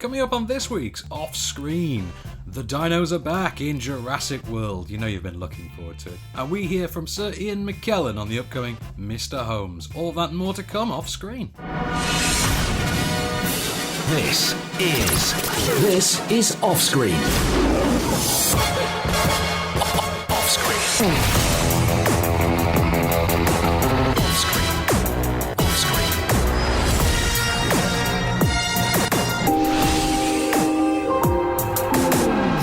Coming up on this week's Off Screen, the dinos are back in Jurassic World. You know you've been looking forward to it. And we hear from Sir Ian McKellen on the upcoming Mr. Holmes. All that and more to come off screen. This is Off Screen. Off Screen. Off Screen. Off Screen.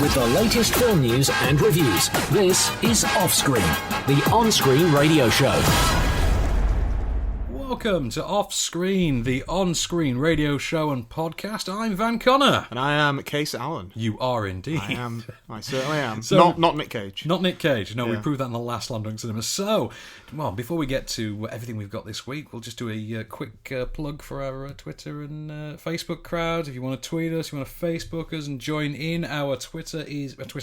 With the latest film news and reviews, this is Off Screen, the on-screen radio show. Welcome to Off Screen, the on-screen radio show and podcast. I'm Van Connor. And I am Kase Allen. You are indeed. I am. I certainly am. So, not Nick Cage. Not Nick Cage. No, Yeah. we proved that in the last Slam Dunk Cinema. So, well, before we get to everything we've got this week, we'll just do a quick plug for our Twitter and Facebook crowd. If you want to tweet us, you want to Facebook us and join in, our Twitter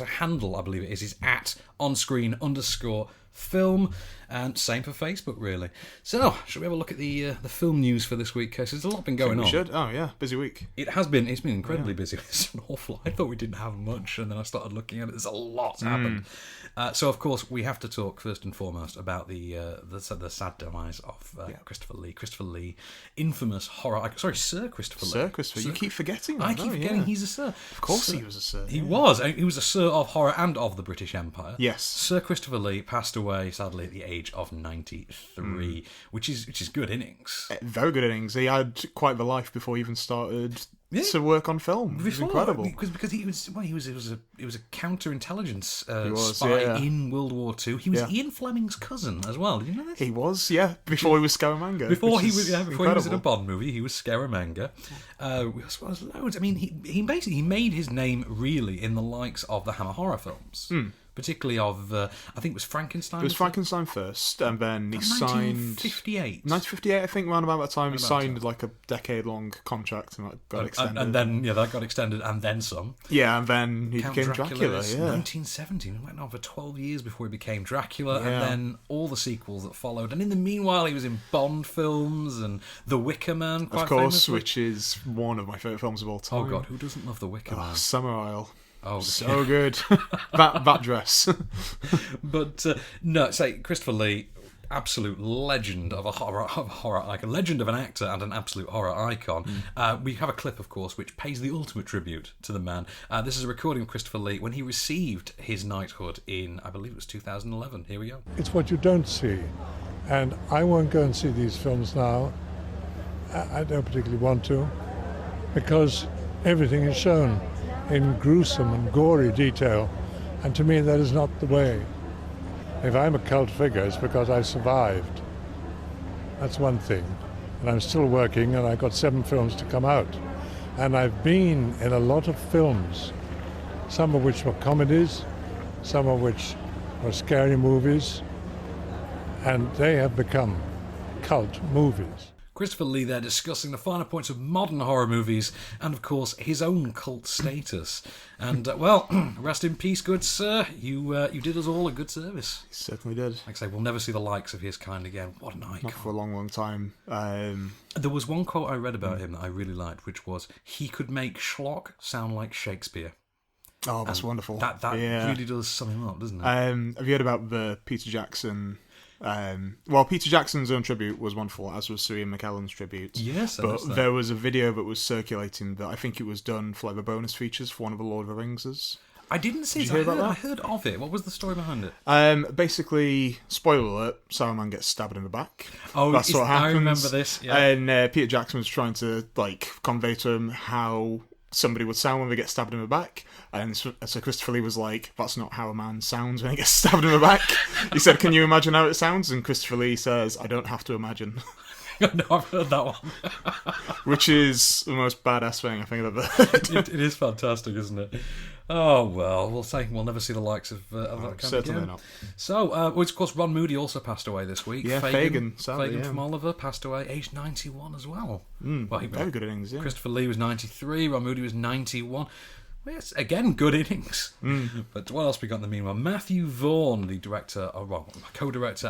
handle, I believe it is at onscreen_film. And same for Facebook, really. So, should we have a look at the film news for this week, Case? There's a lot been going on. We should. Oh, yeah. Busy week. It has been. It's been incredibly busy. It's an awful. I thought we didn't have much, and then I started looking at it. There's a lot happened. So, of course, we have to talk first and foremost about the sad demise of Christopher Lee. Christopher Lee, infamous horror. Sir Christopher Lee. Sir Christopher. You keep forgetting that. I keep forgetting he's a Sir. Of course he was a Sir. He was. He was a Sir of horror and of the British Empire. Yes. Sir Christopher Lee passed away, sadly, at the age of 93, which is good innings. Very good innings. He had quite the life before he even started to work on film. It was incredible. Because he was a counterintelligence spy in World War II. He was Ian Fleming's cousin as well. Did you know this? He was, before he was Scaramanga. Before he was in a Bond movie, he was Scaramanga. As well as loads. I mean, he basically made his name really in the likes of the Hammer horror films. Particularly of, I think it was Frankenstein. It was Frankenstein first, and then he signed... 1958. 1958, I think, around about that time. He signed like a decade-long contract, and that got extended. And then, that got extended, and then some. Yeah, and then he became Dracula. 1917. It went on for 12 years before he became Dracula, and then all the sequels that followed. And in the meanwhile, he was in Bond films and The Wicker Man, quite of course, famously. Which is one of my favourite films of all time. Oh, God, who doesn't love The Wicker Man? Summer Isle. Oh, so good. that dress. But no, say Christopher Lee, absolute legend of a horror icon, legend of an actor and an absolute horror icon. We have a clip, of course, which pays the ultimate tribute to the man. This is a recording of Christopher Lee when he received his knighthood in, I believe it was 2011. Here we go. It's what you don't see, and I won't go and see these films now. I don't particularly want to, because everything is shown in gruesome and gory detail, and to me that is not the way. If I'm a cult figure, it's because I survived. That's one thing. And I'm still working, and I've got 7 films to come out. And I've been in a lot of films, some of which were comedies, some of which were scary movies, and they have become cult movies. Christopher Lee there discussing the finer points of modern horror movies and, of course, his own cult status. And, well, rest in peace, good sir. You did us all a good service. He certainly did. Like I say, we'll never see the likes of his kind again. What an icon. Not for a long, long time. There was one quote I read about him that I really liked, which was, he could make schlock sound like Shakespeare. Oh, that's wonderful. That really does sum him up, doesn't it? Have you heard about the Peter Jackson... Peter Jackson's own tribute was wonderful, as was Sir Ian McKellen's tribute. Yes, but there was a video that was circulating that I think it was done for like the bonus features for one of the Lord of the Ringses. I didn't see it. I heard of it. What was the story behind it? Basically, spoiler alert, Saruman gets stabbed in the back. Oh, that's what happens. I remember this. Yeah. And Peter Jackson was trying to convey to him how somebody would sound when they get stabbed in the back, and so Christopher Lee was like, that's not how a man sounds when he gets stabbed in the back. He said, can you imagine how it sounds? And Christopher Lee says, I don't have to imagine. No, I've heard that one. Which is the most badass thing I think I've ever heard. It is fantastic, isn't it? Oh, well, we'll never see the likes of that kind certainly again. Not. So, of course, Ron Moody also passed away this week. Yeah, Fagin from Oliver passed away, aged 91 as well. Very good innings, yeah. Christopher Lee was 93, Ron Moody was 91. Well, yes, again, good innings. But what else we got in the meanwhile? Matthew Vaughn, the director, co-writer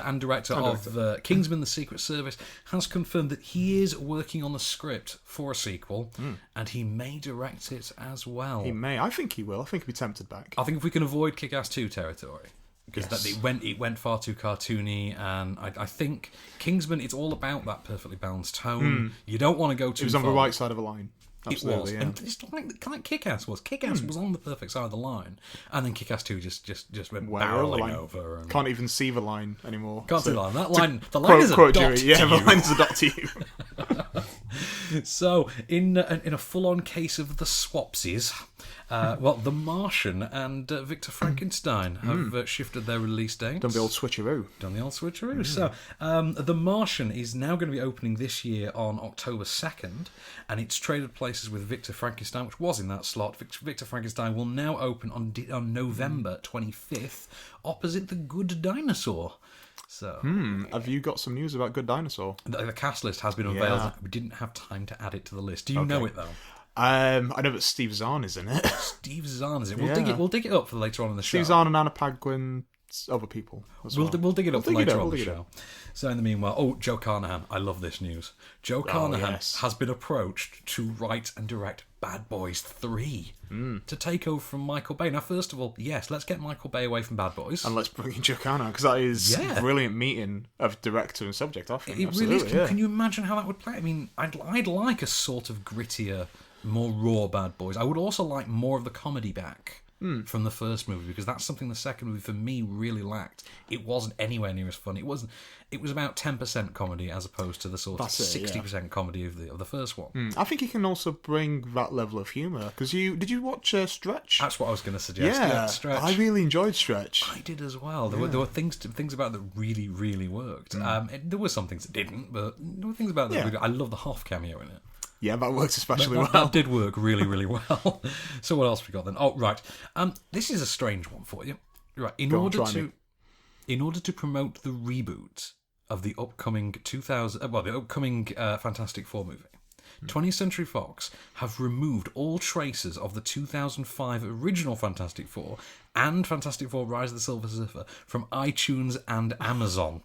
and director of Kingsman: The Secret Service, has confirmed that he is working on the script for a sequel, and he may direct it as well. He may. I think he will. I think he'll be tempted back. I think if we can avoid Kick-Ass 2 territory, because it went far too cartoony, and I think Kingsman, it's all about that perfectly balanced tone. You don't want to go too far. It was on the right side of the line. Absolutely, it was, and it's like Kick-Ass was. Kick-Ass was on the perfect side of the line, and then Kick-Ass 2 just went barreling over. And can't even see the line anymore. Can't see the line. That line, the line is a dot to you. Yeah, the line is a dot to you. So, in a full-on case of the swapsies, The Martian and Victor Frankenstein have shifted their release dates. Done the old switcheroo. So, The Martian is now going to be opening this year on October 2nd, and it's traded places with Victor Frankenstein, which was in that slot. Victor Frankenstein will now open on November 25th, opposite The Good Dinosaur. So, have you got some news about Good Dinosaur? The cast list has been unveiled. Yeah. We didn't have time to add it to the list. Do you know it, though? I know that Steve Zahn is in it. Steve Zahn is in it. We'll dig it up for later on in the show. Steve Zahn and Anna Paquin, other people as well. We'll dig it up for later on in the show. So in the meanwhile, Joe Carnahan. I love this news. Joe Carnahan has been approached to write and direct Bad Boys 3 to take over from Michael Bay. Now, first of all, yes, let's get Michael Bay away from Bad Boys. And let's bring in Joe Carnahan, because that is a brilliant meeting of director and subject, I think. It really is. Can you imagine how that would play? I mean, I'd like a sort of grittier, more raw Bad Boys. I would also like more of the comedy back from the first movie, because that's something the second movie for me really lacked. It wasn't anywhere near as funny. It was about 10% comedy as opposed to the sort of 60% comedy of the first one. I think he can also bring that level of humour, because did you watch Stretch? That's what I was going to suggest. Yeah, Stretch. I really enjoyed Stretch. I did as well. There were things about it that really, really worked. There were some things that didn't, but there were things about it that really, I love the Hoff cameo in it. Yeah, that works especially well. That did work really, really well. So what else we got then? Oh, right. This is a strange one for you. Right. In order to promote the reboot of the upcoming Fantastic Four movie, 20th Century Fox have removed all traces of the 2005 original Fantastic Four and Fantastic Four: Rise of the Silver Surfer from iTunes and Amazon.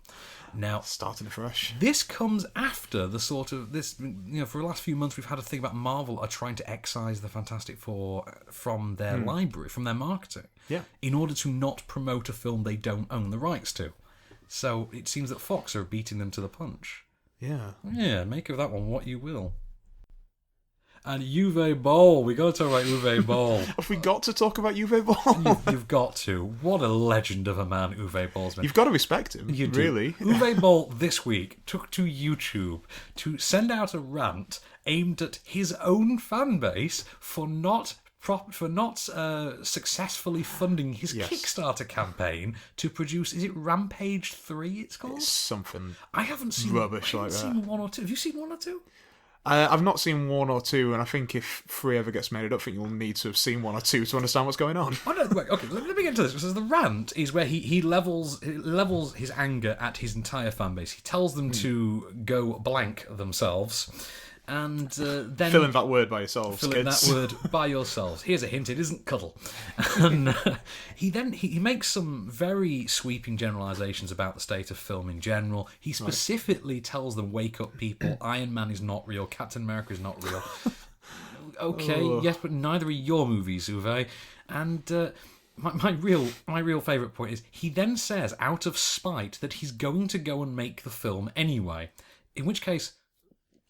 Now, starting afresh. This comes after the sort of for the last few months we've had a thing about Marvel are trying to excise the Fantastic Four from their library, from their marketing, in order to not promote a film they don't own the rights to. So it seems that Fox are beating them to the punch. Yeah, make of that one what you will. And Uwe Boll. We got to talk about Uwe Boll. Have we got to talk about Uwe Boll? You've got to. What a legend of a man Uwe Boll's been. You've got to respect him. You do. Really. Uwe Boll this week took to YouTube to send out a rant aimed at his own fan base for not successfully funding his Kickstarter campaign to produce. Is it Rampage 3? It's called. It's something. I haven't seen rubbish like that. Seen one or two. Have you seen one or two? I've not seen one or two, and I think if 3 ever gets made, I don't think you'll need to have seen 1 or 2 to understand what's going on. Oh, no, wait, okay, let me get into this. Because the rant is where he levels his anger at his entire fan base. He tells them to go blank themselves. And then fill in that word by yourselves. Fill in that word by yourselves. Here's a hint: it isn't cuddle. And he makes some very sweeping generalisations about the state of film in general. He specifically tells them, "Wake up, people! Iron Man is not real. Captain America is not real." Okay, yes, but neither are your movies, Uwe. And my real favourite point is he then says, out of spite, that he's going to go and make the film anyway. In which case,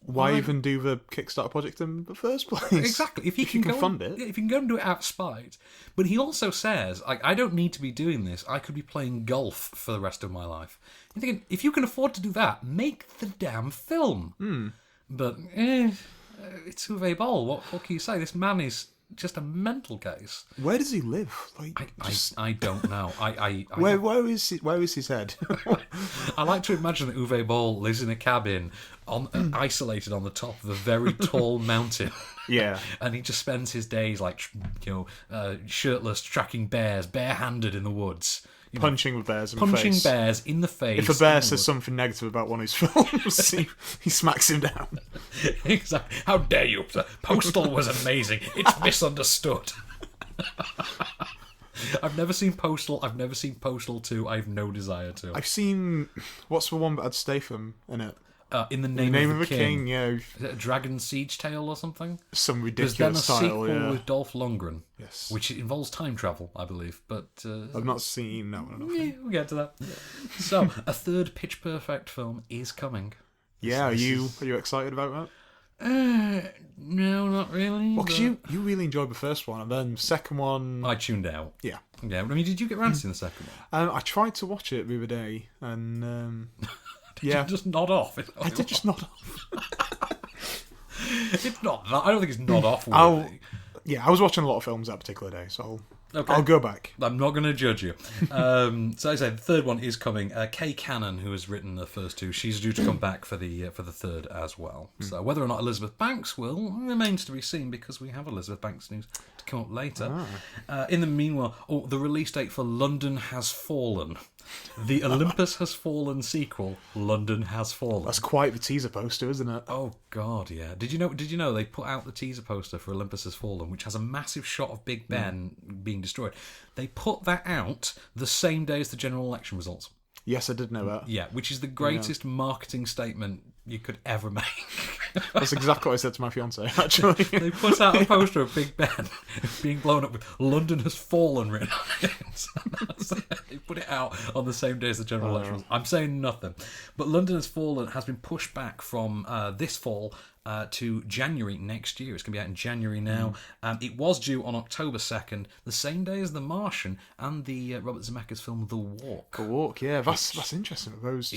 why even do the Kickstarter project in the first place? Exactly. If you can go fund it. If you can go and do it out of spite. But he also says, I don't need to be doing this. I could be playing golf for the rest of my life. You're thinking, if you can afford to do that, make the damn film. But it's Uwe Boll. What can you say? This man is just a mental case. Where does he live? I don't know. Where is his head? I like to imagine that Uwe Boll lives in a cabin isolated on the top of a very tall mountain. Yeah. And he just spends his days shirtless, tracking bears, barehanded in the woods. punching the bears in the punching face. bears in the face. If a bear says something negative about one of his films, he smacks him down. Exactly. How dare you? Postal was amazing. It's misunderstood. I've never seen Postal. I've never seen Postal 2. I have no desire to. I've seen... What's the one that had Statham in it? In the Name of the King. Yeah. Is it a Dragon Siege Tale or something? Some There's then a ridiculous title, sequel yeah. with Dolph Lundgren. Yes. Which involves time travel, I believe. But I've not seen... No, I don't know. yeah, we'll get to that. So, a third Pitch Perfect film is coming. Yeah, are you excited about that? No, not really. Well, because you really enjoyed the first one, and then the second one... I tuned out. Yeah. Yeah, I mean, did you get round to seeing the second one? I tried to watch it the other day, and... Did you just nod off? I did just nod off. It's not. I don't think it's nod off. I was watching a lot of films that particular day, so I'll go back. I'm not going to judge you. So I say the third one is coming. Kay Cannon, who has written the first two, she's due to come back for the third as well. So whether or not Elizabeth Banks will remains to be seen, because we have Elizabeth Banks news to come up later. In the meanwhile, the release date for London Has Fallen. The Olympus Has Fallen sequel, London Has Fallen. That's quite the teaser poster, isn't it? Oh God, yeah. Did you know they put out the teaser poster for Olympus Has Fallen, which has a massive shot of Big Ben being destroyed. They put that out the same day as the general election results. Yes, I did know that. Yeah, which is the greatest marketing statement you could ever make. That's exactly what I said to my fiance, actually. They put out a poster of Big Ben being blown up with "London Has Fallen" written on it. They put it out on the same day as the general election. I'm saying nothing, but "London Has Fallen" has been pushed back from this fall to January next year. It's going to be out in January now. It was due on October 2nd, the same day as The Martian and the Robert Zemeckis film The Walk. The Walk, yeah, that's interesting. Those two,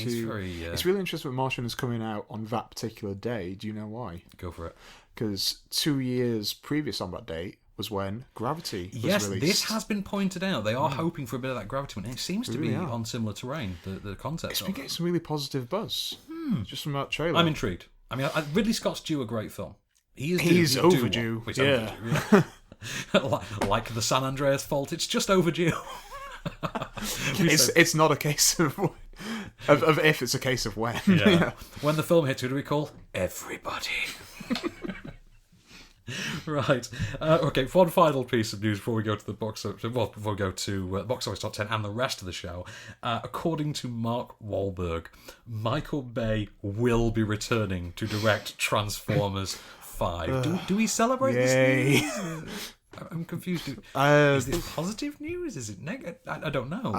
it's really interesting that Martian is coming out on that particular day. Do you know why? Go for it. Because 2 years previous on that date was when Gravity was released. This has been pointed out. They are hoping for a bit of that Gravity one. It seems to be are. on similar terrain, the concept. It's been getting some really positive buzz just from that trailer. I'm intrigued. I mean, Ridley Scott's due a great film. He's overdue. He's overdue. Like the San Andreas Fault, it's just overdue. It's not a case of if, it's a case of when. Yeah. When the film hits, who do we call? Everybody. Right. Okay. One final piece of news before we go to the box office. Well, before we go to box office top 10 and the rest of the show. According to Mark Wahlberg, Michael Bay will be returning to direct Transformers 5. Do we celebrate this news? I'm confused. Is this positive news? Is it negative? I don't know.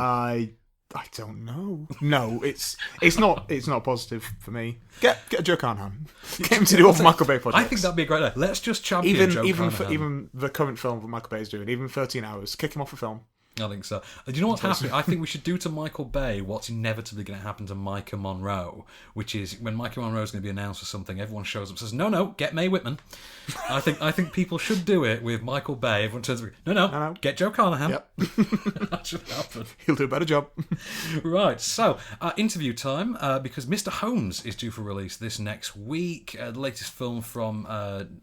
I don't know. No, it's not positive for me. Get Joe Carnahan. Get him to do all the Michael Bay projects. I think that'd be a great idea. Let's just champion Joe Carnahan. Even the current film that Michael Bay is doing, even 13 Hours, kick him off the film. I think so. Do you know what's happening? I think we should do to Michael Bay what's inevitably going to happen to Micah Monroe, which is when Micah Monroe is going to be announced for something, everyone shows up and says, no, get Mae Whitman. I think people should do it with Michael Bay. Everyone turns around, no, get Joe Carnahan. Yep. That should happen. He'll do a better job. Right, so interview time, because Mr. Holmes is due for release this next week. The latest film from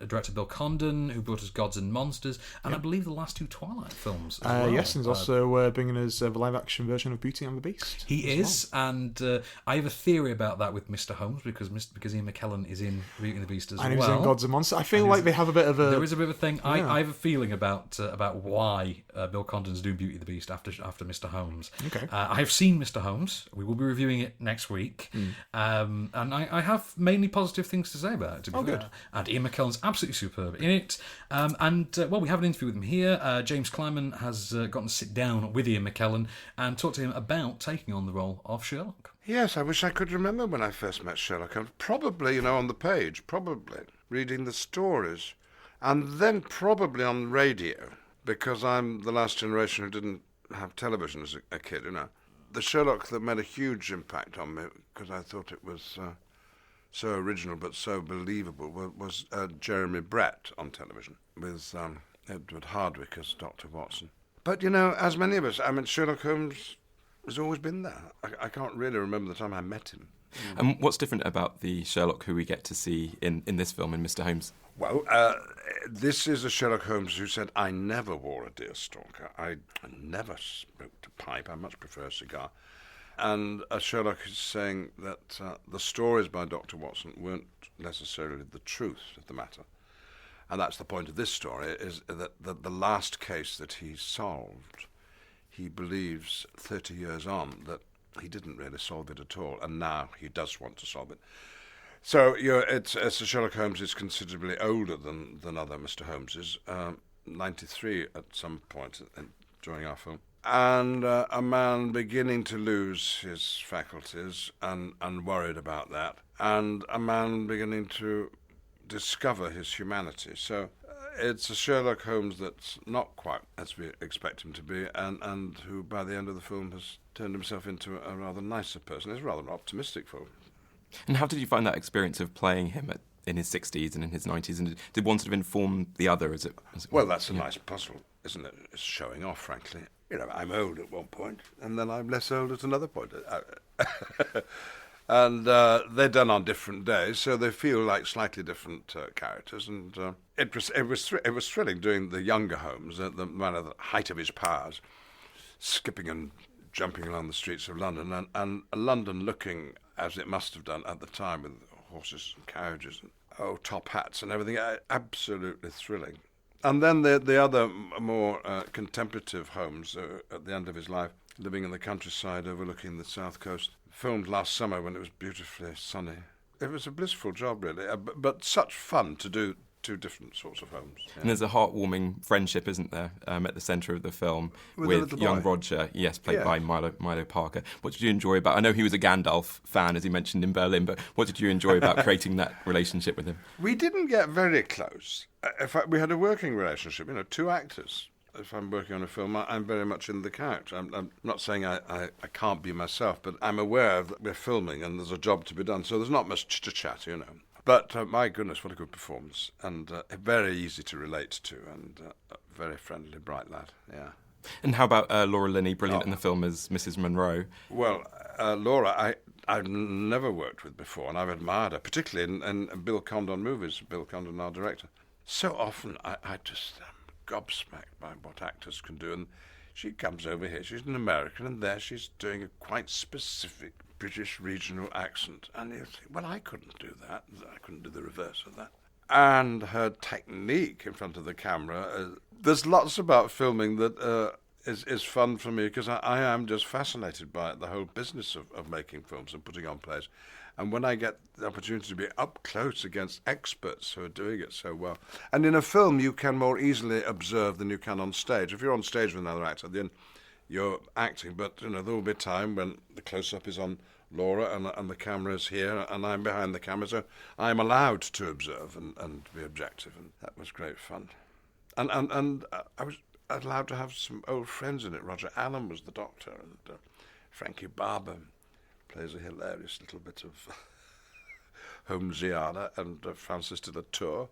director Bill Condon, who brought us Gods and Monsters, and I believe the last two Twilight films as well. Yes, and he's also bringing us the live-action version of Beauty and the Beast. He is, and I have a theory about that with Mr. Holmes, because Ian McKellen is in Beauty and the Beast as well. And he's in Gods and Monsters. I feel like they have a bit of a... There is a bit of a thing. Yeah. I have a feeling about why Bill Condon's doing Beauty and the Beast after Mr. Holmes. Okay. I have seen Mr. Holmes. We will be reviewing it next week. And I have mainly positive things to say about it, to be fair. Good. And Ian McKellen's absolutely superb in it. We have an interview with him here. James Kleiman has gotten to sit down with Ian McKellen and talk to him about taking on the role of Sherlock. Yes, I wish I could remember when I first met Sherlock. Probably, on the page, reading the stories. And then probably on radio, because I'm the last generation who didn't have television as a kid, The Sherlock that made a huge impact on me, because I thought it was so original but so believable, was Jeremy Brett on television, with Edward Hardwicke as Dr. Watson. But, as many of us, Sherlock Holmes has always been there. I can't really remember the time I met him. And what's different about the Sherlock who we get to see in this film, in Mr. Holmes? Well, this is a Sherlock Holmes who said, I never wore a deerstalker. I never spoke to pipe. I much prefer a cigar. And Sherlock is saying that the stories by Dr. Watson weren't necessarily the truth of the matter. And that's the point of this story, is that the last case that he solved, he believes 30 years on that he didn't really solve it at all, and now he does want to solve it. So Sherlock Holmes is considerably older than other Mr. Holmeses, 93 at some point during our film. And a man beginning to lose his faculties and worried about that, and a man beginning to discover his humanity. So it's a Sherlock Holmes that's not quite as we expect him to be, and who by the end of the film has turned himself into a rather nicer person. It's a rather optimistic film. And how did you find that experience of playing him in his 60s and in his 90s? And did one sort of inform the other as it Well, that's a nice puzzle, isn't it? It's showing off, frankly. You know, I'm old at one point, and then I'm less old at another point. And they're done on different days, so they feel like slightly different characters. And it was thrilling doing the younger Holmes, the man at the height of his powers, skipping and jumping along the streets of London, and London looking as it must have done at the time with horses and carriages and top hats and everything. Absolutely thrilling. And then the other more contemplative Holmes at the end of his life, living in the countryside overlooking the south coast, filmed last summer when it was beautifully sunny. It was a blissful job, really, but such fun to do two different sorts of Holmes. Yeah. And there's a heartwarming friendship, isn't there, at the centre of the film With young boy. Roger, played by Milo Parker. What did you enjoy about? I know he was a Gandalf fan, as he mentioned in Berlin, but what did you enjoy about creating that relationship with him? We didn't get very close. In fact, we had a working relationship. Two actors. If I'm working on a film, I'm very much in the character. I'm not saying I can't be myself, but I'm aware that we're filming and there's a job to be done, so there's not much chit-chat, But my goodness, what a good performance, and very easy to relate to, and a very friendly, bright lad, yeah. And how about Laura Linney, brilliant in the film as Mrs. Monroe? Well, Laura, I've never worked with before, and I've admired her, particularly in Bill Condon movies, Bill Condon, our director. So often I just am gobsmacked by what actors can do, and she comes over here, she's an American, and there she's doing a quite specific British regional accent, and you think, well, I couldn't do that. I couldn't do the reverse of that. And her technique in front of the camera, there's lots about filming that is fun for me, because I am just fascinated by the whole business of making films and putting on plays. And when I get the opportunity to be up close against experts who are doing it so well. And in a film, you can more easily observe than you can on stage. If you're on stage with another actor, then you're acting, but there will be a time when the close-up is on Laura and the camera's here and I'm behind the camera, so I'm allowed to observe and be objective, and that was great fun. And I was allowed to have some old friends in it. Roger Allen was the doctor, and Frankie Barber plays a hilarious little bit of Holmesiana, and Francis de la Tour,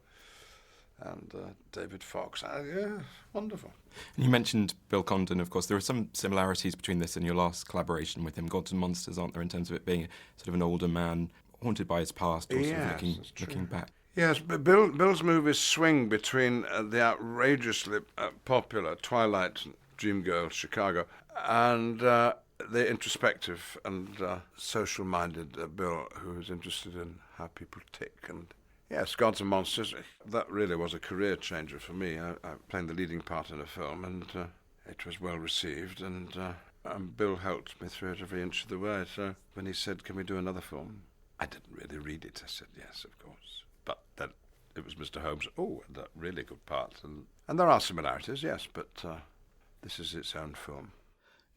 and David Fox. Yeah, wonderful. And you mentioned Bill Condon, of course. There are some similarities between this and your last collaboration with him, Gods and Monsters, aren't there, in terms of it being sort of an older man, haunted by his past, or sort of looking back? Yes, but Bill's movies swing between the outrageously popular Twilight, Dreamgirl, Chicago, and the introspective and social-minded Bill, who is interested in how people tick. And yes, Gods and Monsters, that really was a career changer for me. I played the leading part in a film, and it was well received, and Bill helped me through it every inch of the way. So when he said, "Can we do another film?" I didn't really read it. I said, yes, of course. But then it was Mr. Holmes. Oh, and that really good part. And there are similarities, yes, but this is its own film.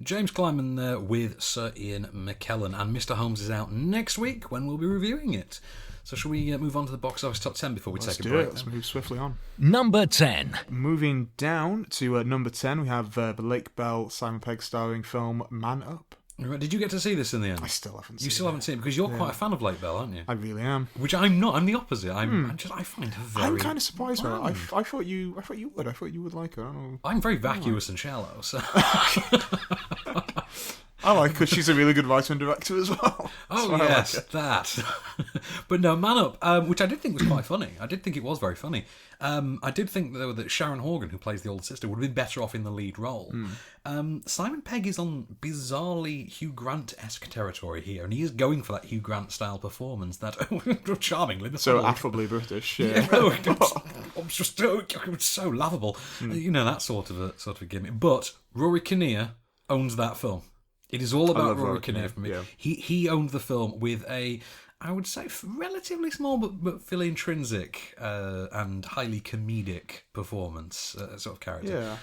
James Kleiman there with Sir Ian McKellen, and Mr. Holmes is out next week when we'll be reviewing it. So shall we move on to the box office top 10 before we take a break? Let's move swiftly on. Number 10. Moving down to number 10, we have the Lake Bell, Simon Pegg starring film Man Up. Right, did you get to see this in the end? I still haven't seen it. You still haven't seen it, because you're quite a fan of Lake Bell, aren't you? I really am. Which I'm not. I'm the opposite. I find her very... I'm kind of surprised by that. I thought you would. I thought you would like her. I don't know. I'm very vacuous and shallow, so... I like because she's a really good writer and director as well. Oh, yes, that. But no, Man Up, which I did think was quite funny. I did think it was very funny. I did think, though, that Sharon Horgan, who plays the older sister, would have been better off in the lead role. Simon Pegg is on bizarrely Hugh Grant-esque territory here, and he is going for that Hugh Grant-style performance that charmingly... So affably British, It's so laughable. You know, that sort of a gimmick. But Rory Kinnear owns that film. It is all about Rory Kinnear for me. Yeah. He owned the film with a, I would say, relatively small but fairly intrinsic and highly comedic performance sort of character. Yeah.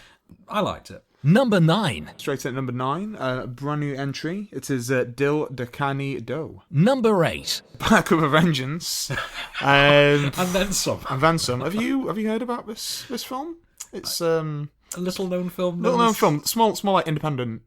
I liked it. Number 9. Straight at number 9, a brand new entry. It is Dil Dakani Do. Number 8. Back with a Vengeance. And then some. And then some. Have you heard about this film? It's a little known film. Small like independent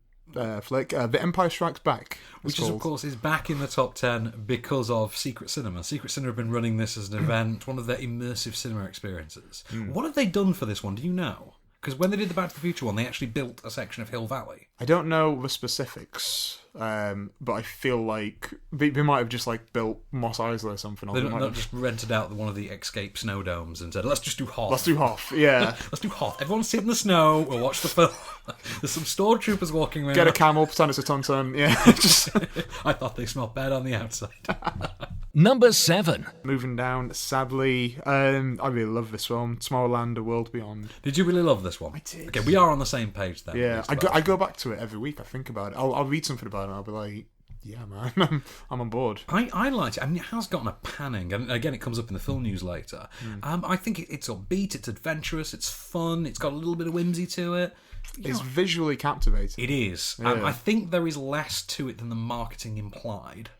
flick. The Empire Strikes Back, which is, of course, is back in the top 10 because of Secret Cinema. Secret Cinema have been running this as an event, one of their immersive cinema experiences. What have they done for this one? Do you know? Because when they did the Back to the Future one, they actually built a section of Hill Valley. I don't know the specifics, but I feel like they might have just like built Mos Eisley or something. They not just rented out one of the Escape Snowdomes and said, let's just do Hoth. Let's do Hoth, yeah. Let's do Hoth. Everyone sit in the snow, we'll watch the film. There's some stormtroopers walking around. Get a camel, pretend it's a tauntaun, yeah. I thought they smelled bad on the outside. Number 7. Moving down, sadly, I really love this film, Tomorrowland, A World Beyond. Did you really love this one? I did. Okay, we are on the same page then. Yeah, I go back to it every week. I think about it. I'll read something about it and I'll be like, yeah, man, I'm on board. I liked it. I mean, it has gotten a panning, and again, it comes up in the film news later. I think it's upbeat, it's adventurous, it's fun, it's got a little bit of whimsy to it. It's visually captivating. It is. Yeah. I think there is less to it than the marketing implied.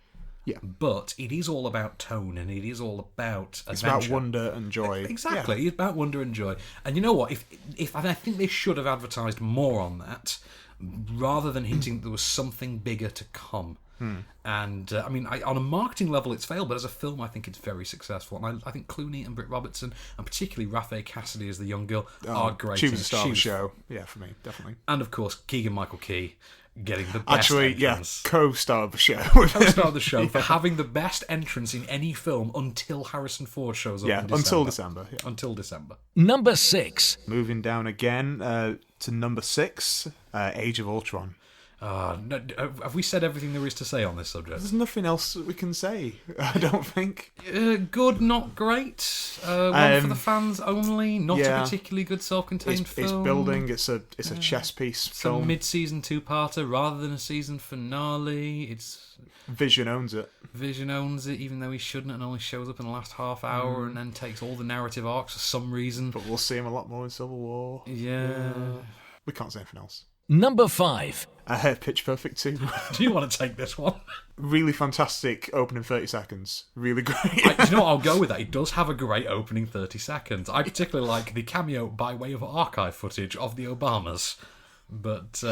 Yeah. But it is all about tone, and it is all about adventure. It's about wonder and joy. Exactly. Yeah. It's about wonder and joy. And you know what? If I think they should have advertised more on that, rather than hinting that there was something bigger to come. And I mean, on a marketing level, it's failed, but as a film, I think it's very successful. And I think Clooney and Britt Robertson, and particularly Raffaele Cassidy as the young girl, are great. She was the star of the show. Yeah, for me, definitely. And of course, Keegan-Michael Key getting the best entrance. Co-star of the show. Co-star of the show for having the best entrance in any film until Harrison Ford shows up in December. Until December. Yeah. Until December. Number 6. Moving down again to number 6, Age of Ultron. No, have we said everything there is to say on this subject? There's nothing else that we can say, I don't think. Good, not great. One for the fans only. Not a particularly good self-contained film. It's building. It's a chess piece film. It's a mid-season two-parter rather than a season finale. Vision owns it. Vision owns it, even though he shouldn't, and only shows up in the last half hour and then takes all the narrative arcs for some reason. But we'll see him a lot more in Civil War. Yeah. We can't say anything else. Number 5. Pitch Perfect 2. Do you want to take this one? Really fantastic opening 30 seconds. Really great. You know what? I'll go with that. It does have a great opening 30 seconds. I particularly like the cameo by way of archive footage of the Obamas. But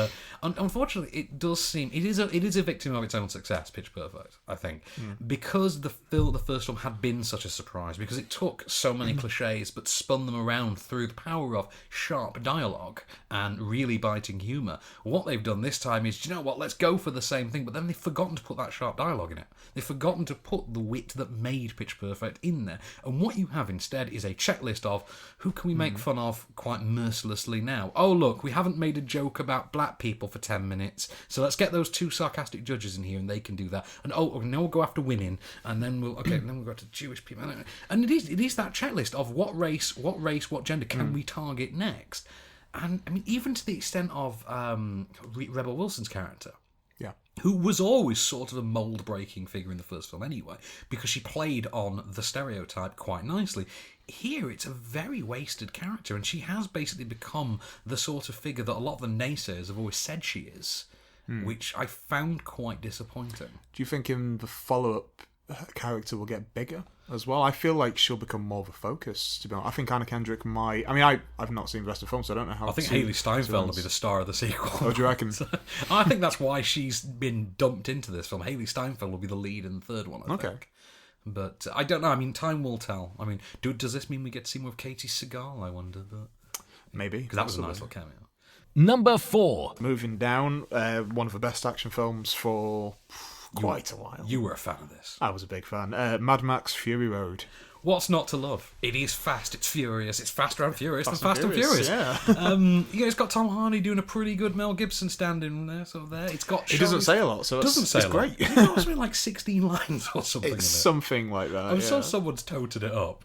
unfortunately, it does seem it is a victim of its own success. Pitch Perfect, I think, because the first film had been such a surprise, because it took so many cliches but spun them around through the power of sharp dialogue and really biting humour. What they've done this time is, you know what? Let's go for the same thing, but then they've forgotten to put that sharp dialogue in it. They've forgotten to put the wit that made Pitch Perfect in there, and what you have instead is a checklist of who can we make fun of quite mercilessly now. Oh look, we haven't made a joke about black people for 10 minutes, so let's get those 2 sarcastic judges in here and they can do that, and now we'll go after women, and then we'll go to Jewish people, and it is that checklist of what race, what gender can we target next. And I mean, even to the extent of Rebel Wilson's character, who was always sort of a mould-breaking figure in the first film anyway, because she played on the stereotype quite nicely. Here, it's a very wasted character, and she has basically become the sort of figure that a lot of the naysayers have always said she is, which I found quite disappointing. Do you think in the follow-up character will get bigger as well? I feel like she'll become more of a focus, to be honest. I think Anna Kendrick might... I mean, I've not seen the rest of the film, so I don't know how... I think Haley Steinfeld will be the star of the sequel. Oh, do you reckon? I think that's why she's been dumped into this film. Haley Steinfeld will be the lead in the third one, I think. But I don't know. I mean, time will tell. I mean, does this mean we get to see more of Katie Seagal, I wonder? But maybe. Because that was a nice little cameo. Number 4. Moving down, one of the best action films for quite a while. You were a fan of this. I was a big fan. Mad Max Fury Road. What's not to love? It is fast, it's furious, it's faster and furious than Fast and Furious. Yeah. It's got Tom Hardy doing a pretty good Mel Gibson standing there, sort of there. It's got. He doesn't say a lot, so it's great. It must be like 16 lines or something. It's something like that. I'm sure someone's toted it up,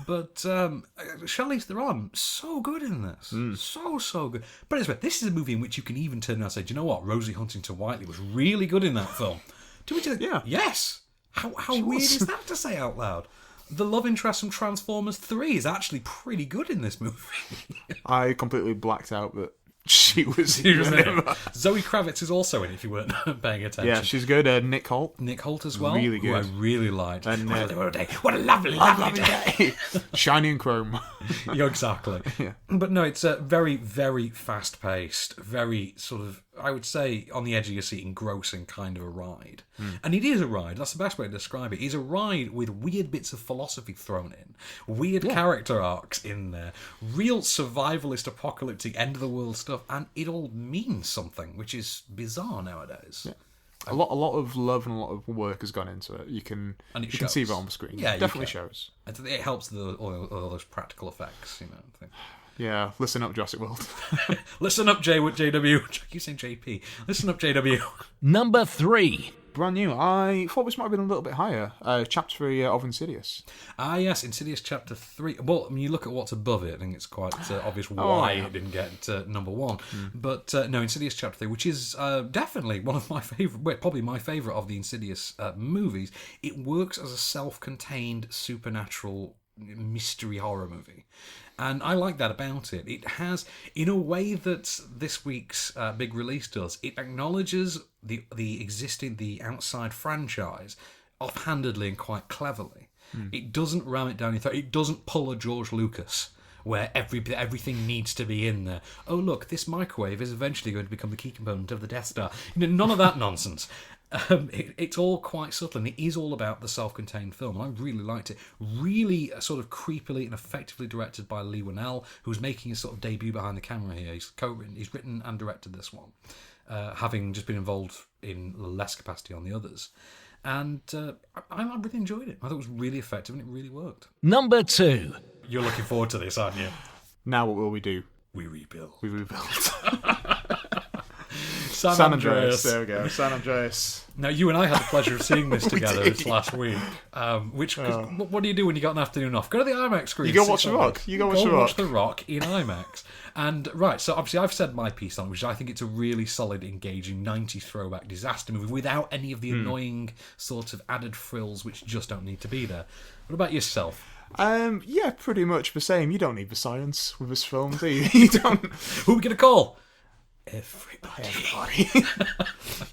but Charlize Theron, so good in this, so good. But anyway, this is a movie in which you can even turn around and say, "Do you know what? Rosie Huntington-Whiteley was really good in that film." Yeah. Yes. How weird is that to say out loud? The love interest from Transformers 3 is actually pretty good in this movie. I completely blacked out that she was in it. Zoe Kravitz is also in it, if you weren't paying attention. Yeah, she's good. Nick Holt. Nick Holt as well. Really good. Who I really liked. And, what a lovely day. Shiny and chrome. Yeah, exactly. Yeah. But no, it's very, very fast-paced, very sort of, I would say, on the edge of your seat, engrossing kind of a ride. And it is a ride. That's the best way to describe it. It's a ride with weird bits of philosophy thrown in, weird character arcs in there, real survivalist, apocalyptic, end-of-the-world stuff, and it all means something, which is bizarre nowadays. Yeah. A lot of love and a lot of work has gone into it. You can see it on the screen. Yeah, it definitely shows. It helps all those practical effects, I think. Yeah, listen up, Jurassic World. Listen up, JW. I keep saying JP. Listen up, JW. Number 3. Brand new. I thought this might have been a little bit higher. Chapter 3 of Insidious. Yes, Insidious Chapter 3. Well, I mean, you look at what's above it, I think it's quite obvious why it didn't get number 1. But no, Insidious Chapter 3, which is definitely one of my favourite, probably my favourite of the Insidious movies. It works as a self-contained supernatural mystery horror movie. And I like that about it. It has, in a way that this week's big release does, it acknowledges the outside franchise offhandedly and quite cleverly. It doesn't ram it down your throat. It doesn't pull a George Lucas where everything needs to be in there. Oh, look, this microwave is eventually going to become the key component of the Death Star. None of that nonsense. It's all quite subtle, and it is all about the self-contained film. And I really liked it. Really sort of creepily and effectively directed by Lee Winnell, who's making his sort of debut behind the camera here. He's written and directed this one, having just been involved in less capacity on the others. And I really enjoyed it. I thought it was really effective and it really worked. Number 2. You're looking forward to this, aren't you? Now what will we do? We rebuild. San Andreas. There we go. San Andreas. Now, you and I had the pleasure of seeing this together this last week. What do you do when you got an afternoon off? Go to the IMAX screen. You go watch The Rock. Watch The Rock in IMAX. And, right, so obviously I've said my piece on it, which I think it's a really solid, engaging 90s throwback disaster movie without any of the annoying sort of added frills which just don't need to be there. What about yourself? Yeah, pretty much the same. You don't need the science with this film, do you? You don't. Who are we going to call? Everybody.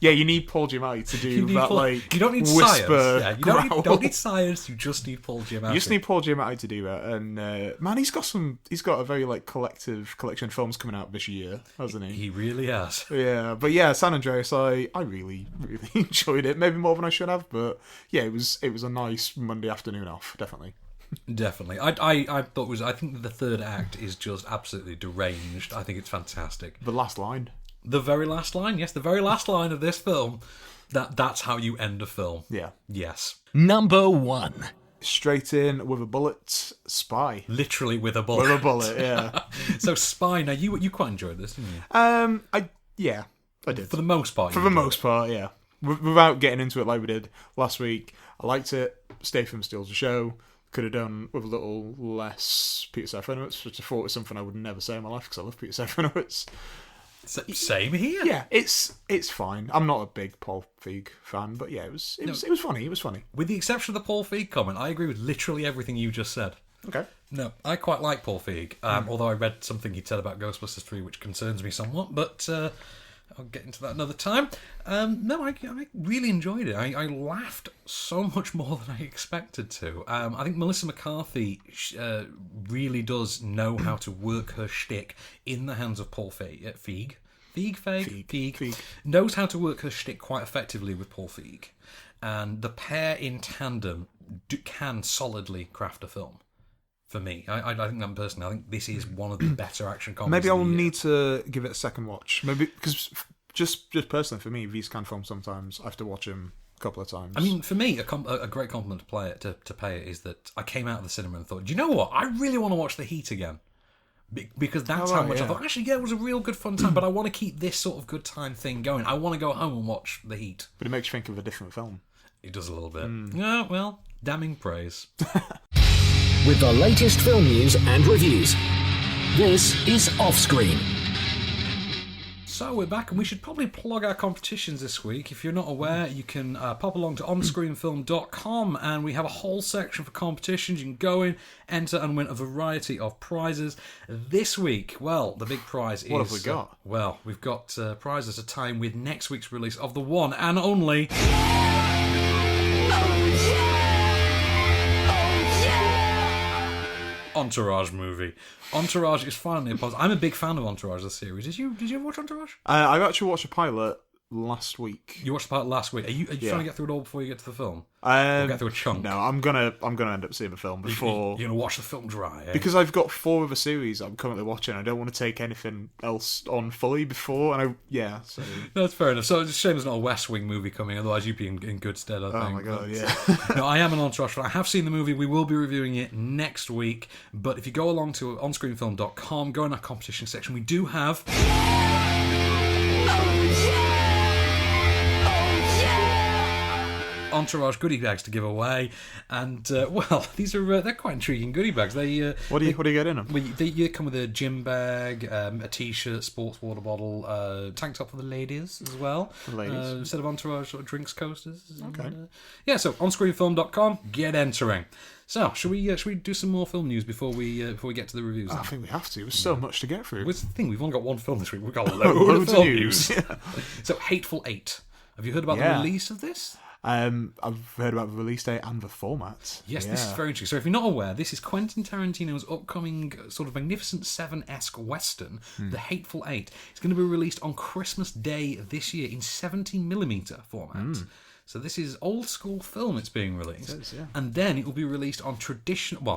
Yeah, you need Paul Giamatti to do that, you don't need whisper, science. Yeah, you don't need science, you just need Paul Giamatti. You just need Paul Giamatti to do that. And, man, he's got a very, collection of films coming out this year, hasn't he? He really has. Yeah, but yeah, San Andreas, I really, really enjoyed it. Maybe more than I should have, but yeah, it was a nice Monday afternoon off, definitely. Definitely. I thought I think the third act is just absolutely deranged. I think it's fantastic. The last line. The very last line, yes, the very last line of this film. That's how you end a film. Yeah. Yes. Number 1. Straight in with a bullet, Spy. Literally with a bullet. With a bullet, yeah. So Spy, now you quite enjoyed this, didn't you? I did. For the most part. For the most part, yeah. Without getting into it like we did last week, I liked it. Statham steals the show. Could have done with a little less Peter Serafinowicz, which I thought was something I would never say in my life because I love Peter Serafinowicz. Same here. Yeah, it's fine. I'm not a big Paul Feig fan, but yeah, it was funny. It was funny. With the exception of the Paul Feig comment, I agree with literally everything you just said. Okay. No, I quite like Paul Feig, although I read something he said about Ghostbusters 3 which concerns me somewhat, but I'll get into that another time. No, I really enjoyed it. I laughed so much more than I expected to. I think Melissa McCarthy really does know how to work her shtick in the hands of Paul Feig. Feig knows how to work her shtick quite effectively with Paul Feig. And the pair in tandem can solidly craft a film. for me. I think that personally, I think this is one of the better action comedies. Maybe I will of the year. need to give it a second watch. Maybe because just personally for me, these kind of films sometimes I have to watch them a couple of times. I mean, for me, a great compliment to pay it is that I came out of the cinema and thought, do you know what? I really want to watch The Heat again. Because that's how much I thought, actually, it was a real good fun time, but I want to keep this sort of good time thing going. I want to go home and watch The Heat. But it makes you think of a different film. It does a little bit. Yeah, well, damning praise. With the latest film news and reviews, this is Offscreen. So we're back, and we should probably plug our competitions this week. If you're not aware, you can pop along to onscreenfilm.com, and we have a whole section for competitions. You can go in, enter, and win a variety of prizes. This week, well, the big prize is... What have we got? Well, we've got prizes to tie in with next week's release of the one and only... Entourage movie. Entourage is finally a positive. I'm a big fan of Entourage, the series. Did you ever watch Entourage? I've actually watched a pilot last week. You watched the part last week. Are you trying to get through it all before you get to the film? Or get through a chunk? No, I'm gonna end up seeing the film before. You're gonna watch the film dry, eh? Because I've got 4 other series I'm currently watching. I don't want to take anything else on fully before, and so That's fair enough. So it's a shame there's not a West Wing movie coming, otherwise you'd be in good stead, I think. Oh my god, yeah. No, I am an Entourage fan. I have seen the movie. We will be reviewing it next week. But if you go along to onscreenfilm.com, go in our competition section, we do have... Entourage goodie bags to give away, and well, these are they're quite intriguing goodie bags. They what do you get in them? Well, they come with a gym bag, a t-shirt, sports water bottle, tank top for the ladies as well. The ladies, set of Entourage sort of drinks coasters. Okay. And, so onscreenfilm.com, get entering. So, should we do some more film news before we get to the reviews? I think we have to. There's so much to get through. What's the thing? We've only got one film this week. We've got loads of film news. Yeah. So, Hateful Eight. Have you heard about the release of this? I've heard about the release date and the format. Yes, this is very interesting. So if you're not aware, this is Quentin Tarantino's upcoming sort of Magnificent Seven-esque Western, The Hateful Eight. It's going to be released on Christmas Day this year in 70mm format. So this is old school film it's being released. It is, yeah. And then it will be released on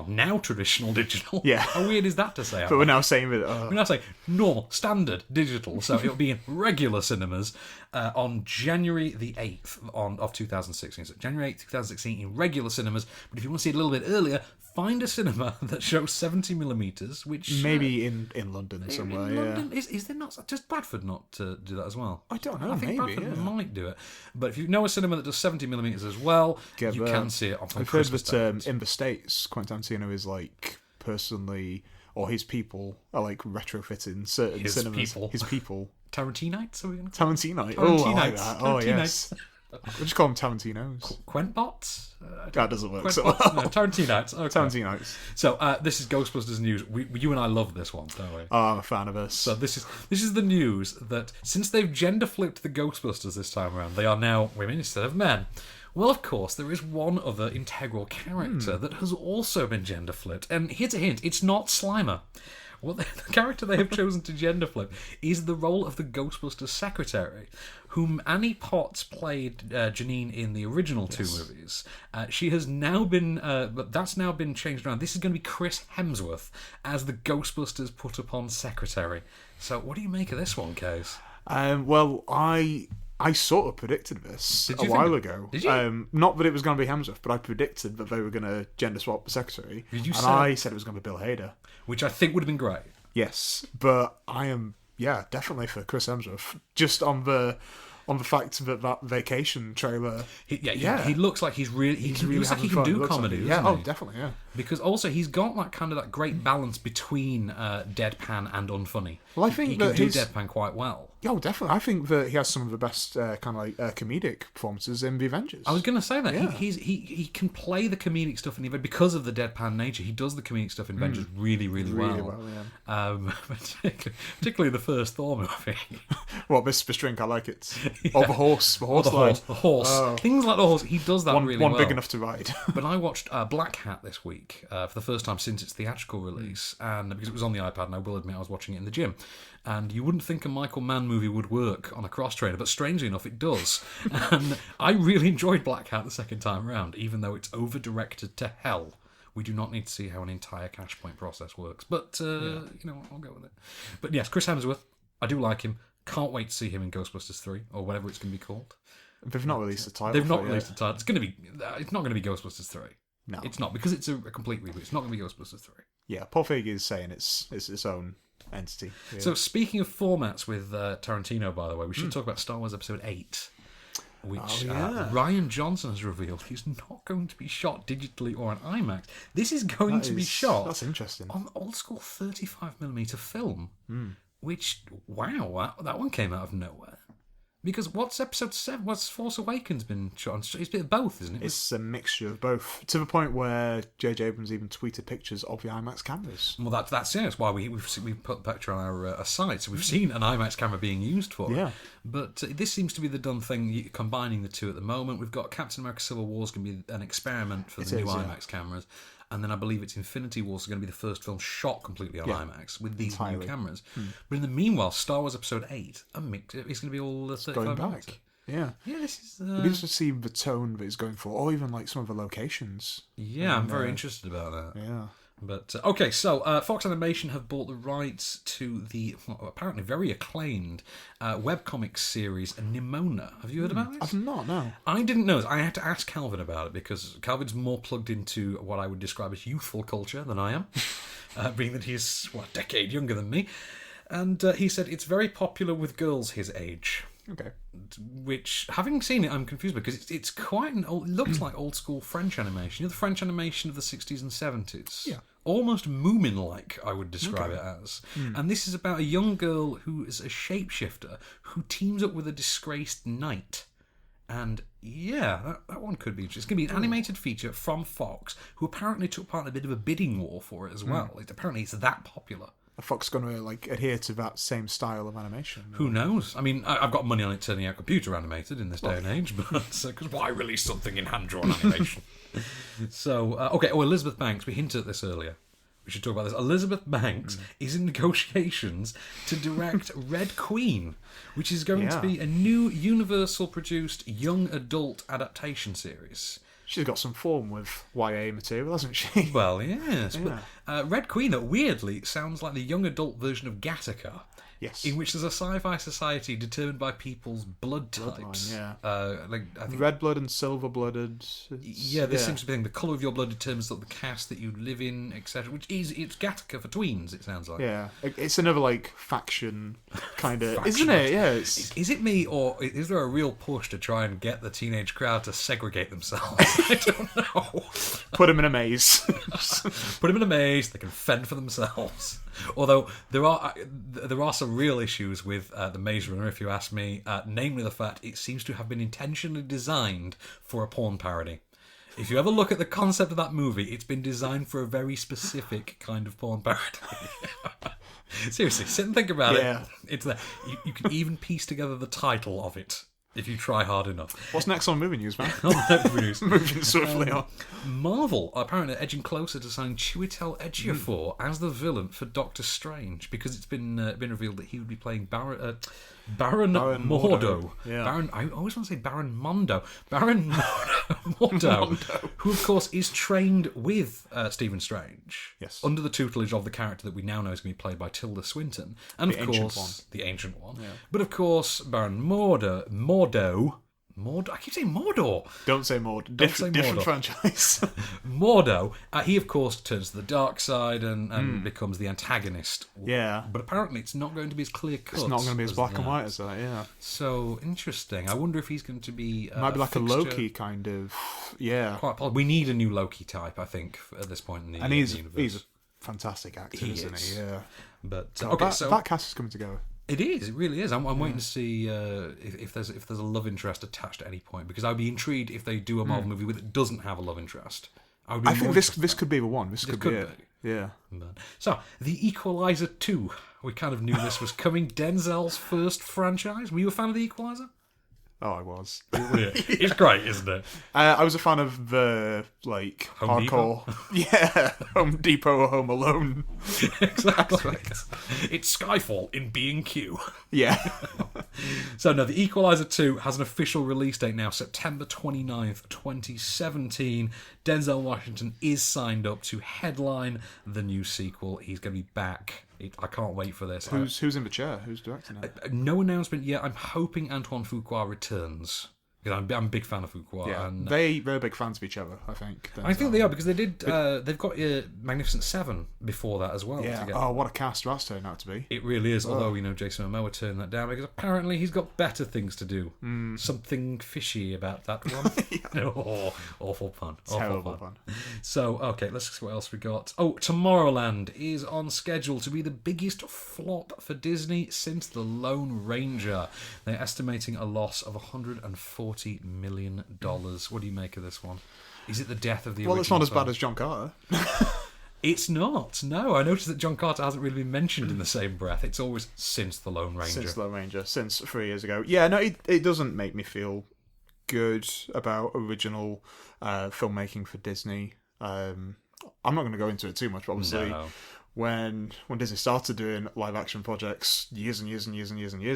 now traditional digital. Yeah. How weird is that to say? But we're now saying that... We're now saying normal, standard, digital. So it'll be in regular cinemas on January the 8th of 2016. So January 8th, 2016 in regular cinemas. But if you want to see it a little bit earlier, find a cinema that shows 70mm, which... Maybe in London somewhere, in London, is there not... Does Bradford not do that as well? I don't know, I think maybe, Bradford might do it. But if you know a cinema that does 70mm as well, you can see it on I've Christmas heard that Day. in the States, Quentin Tarantino is like personally, or his people are like retrofitting certain His cinemas. people. His people. Tarantinites, are we going to call Tarantinite. Oh, I like that. Oh, Tarantinites. yes. We'll just call them Tarantinos. Quentbots? That doesn't work so Quentbots? well. No, Tarantinites. Okay. Tarantinites. So this is Ghostbusters news. You and I love this one, don't we? Oh, I'm a fan of this. So this is the news that since they've gender flipped the Ghostbusters this time around, they are now women instead of men. Well, of course, there is one other integral character that has also been gender flipped, and here's a hint: it's not Slimer. Well, the character they have chosen to gender flip is the role of the Ghostbusters secretary, whom Annie Potts played Janine in the original two movies. She has now been, but that's now been changed around. This is going to be Chris Hemsworth as the Ghostbusters put upon secretary. So, what do you make of this one, Kase? Well, I sort of predicted this a while ago. Did you? Not that it was going to be Hemsworth, but I predicted that they were going to gender swap the secretary. I said it was going to be Bill Hader. Which I think would have been great. Yes, but I am, definitely for Chris Hemsworth. Just on the fact that Vacation trailer. He looks like he looks like he can do comedy. Yeah, definitely, yeah. Because also he's got that great balance between deadpan and unfunny. Well, I think he can do deadpan quite well. Yeah, definitely. I think that he has some of the best comedic performances in the Avengers. I was going to say that he can play the comedic stuff in the Avengers because of the deadpan nature. He does the comedic stuff in Avengers really well. Particularly the first Thor movie. What, this drink? I like it. Oh, the horse. The horse. The horse. Oh. Things like the horse. He does that really well. One big enough to ride. But I watched Black Hat this week for the first time since its theatrical release, and because it was on the iPad, and I will admit I was watching it in the gym. And you wouldn't think a Michael Mann movie would work on a cross-trainer, but strangely enough, it does. And I really enjoyed Black Hat the second time round, even though it's over-directed to hell We do not need to see how an entire cash point process works. But, you know, I'll go with it. But yes, Chris Hemsworth, I do like him. Can't wait to see him in Ghostbusters 3, or whatever it's going to be called. They've not released the title. They've not released the title. It's going to be. It's not going to be Ghostbusters 3. No, it's not, because it's a complete reboot. It's not going to be Ghostbusters 3. Yeah, Paul Feig is saying it's its own entity. Yeah. So speaking of formats with Tarantino, by the way, we should talk about Star Wars Episode 8. Which Ryan Johnson has revealed he's not going to be shot digitally or on IMAX. This is going to be shot that's interesting. on old school 35mm film. Which, wow, that one came out of nowhere. Because what's Episode 7? What's Force Awakens been shot on? It's a bit of both, isn't it? It's a mixture of both, to the point where J.J. Abrams even tweeted pictures of the IMAX cameras. Well, that's why we put the picture on our site. So we've seen an IMAX camera being used for it. But this seems to be the done thing, combining the two at the moment. We've got Captain America Civil War is going to be an experiment for the new IMAX cameras. And then I believe it's Infinity War is going to be the first film shot completely on IMAX with these new cameras. But in the meanwhile, Star Wars Episode 8, it's going to be all 35 back. Yeah, this is. It'd be interesting to see the tone that it's going for, or even like some of the locations. Yeah, I'm very interested about that. Yeah. But okay, so Fox Animation have bought the rights to the apparently very acclaimed webcomic series Nimona. Have you heard about this? I've not, no. I didn't know this. I had to ask Calvin about it because Calvin's more plugged into what I would describe as youthful culture than I am, being that he's a decade younger than me. And he said it's very popular with girls his age. Okay. Which, having seen it, I'm confused because it's quite an old, it looks like old school French animation. You know, the French animation of the 60s and 70s? Yeah. Almost Moomin-like, I would describe it as. And this is about a young girl who is a shapeshifter who teams up with a disgraced knight. And yeah, that one could be interesting. It's going to be an animated feature from Fox, who apparently took part in a bit of a bidding war for it as well. Apparently it's that popular. Are Fox going to adhere to that same style of animation? Who knows? I mean, I've got money on it turning out computer animated in this day and age, but because why release something in hand-drawn animation? So, Elizabeth Banks, we hinted at this earlier. We should talk about this. Elizabeth Banks is in negotiations to direct Red Queen, which is going to be a new Universal-produced young adult adaptation series. She's got some form with YA material, hasn't she? Well, yes. Yeah. But Red Queen, weirdly, sounds like the young adult version of Gattaca. Yes. In which there's a sci-fi society determined by people's blood types. Bloodline, I think red blood and silver blooded. This seems to be the thing. The colour of your blood determines the caste that you live in, etc. It's Gattaca for tweens, it sounds like. Yeah. It's another faction kind of, isn't it? Yeah. Is it me, or is there a real push to try and get the teenage crowd to segregate themselves? I don't know. Put them in a maze. Put them in a maze. They can fend for themselves. Although there are some real issues with the Maze Runner, if you ask me, namely the fact it seems to have been intentionally designed for a porn parody. If you ever look at the concept of that movie, it's been designed for a very specific kind of porn parody. Seriously, sit and think about it. It's there. You can even piece together the title of it if you try hard enough. What's next on movie news, man? Moving swiftly on. Marvel are apparently edging closer to signing Chiwetel Ejiofor as the villain for Doctor Strange, because it's been revealed that he would be playing Baron Mordo. Yeah. I always want to say Baron Mondo. Baron Mordo, who of course is trained with Stephen Strange. Yes. Under the tutelage of the character that we now know is going to be played by Tilda Swinton. And the ancient one. Yeah. But of course, Baron Mordo. I keep saying Mordor. Don't say Mordor. Different franchise. Mordo, he of course turns to the dark side and becomes the antagonist. Yeah. But apparently it's not going to be as clear cut. It's not going to be as black and white as that, yeah. So, interesting. I wonder if he's going to be... might be like a Loki kind of... Yeah. Quite possible. We need a new Loki type, I think, at this point in the universe. He's a fantastic actor, isn't he? Yeah. But, that cast is coming together. It is. It really is. I'm waiting to see if there's a love interest attached at any point, because I'd be intrigued if they do a Marvel movie that doesn't have a love interest. I think this could be the one. This could be it. Yeah. So, The Equalizer 2. We kind of knew this was coming. Denzel's first franchise. Were you a fan of The Equalizer? Oh, I was. It's great, isn't it? I was a fan of the Home hardcore, Home Depot or Home Alone. Exactly. It's Skyfall in B&Q. Yeah. So no, The Equalizer 2 has an official release date now, September 29th, 2017. Denzel Washington is signed up to headline the new sequel. He's going to be back. I can't wait for this. Who's in the chair? Who's directing it? No announcement yet. I'm hoping Antoine Fuqua returns. Because I'm a big fan of Fuqua. Yeah, And they're big fans of each other, I think. I think they are, because they did. They've got Magnificent Seven before that as well. Yeah. Together. Oh, what a cast that's turned out to be. It really is. Although Jason Momoa turned that down because apparently he's got better things to do. Something fishy about that one. Oh, awful pun. Terrible fun. So okay, let's see what else we got. Oh, Tomorrowland is on schedule to be the biggest flop for Disney since The Lone Ranger. They're estimating a loss of $140 million. What do you make of this one? Is it the death of the original? Well, it's not as film? bad as John Carter. It's not. No, I noticed that John Carter hasn't really been mentioned in the same breath. It's always since The Lone Ranger. Since The Lone Ranger, since 3 years ago. Yeah, no, it doesn't make me feel good about original filmmaking for Disney. I'm not going to go into it too much, but obviously... No. When Disney started doing live action projects years and years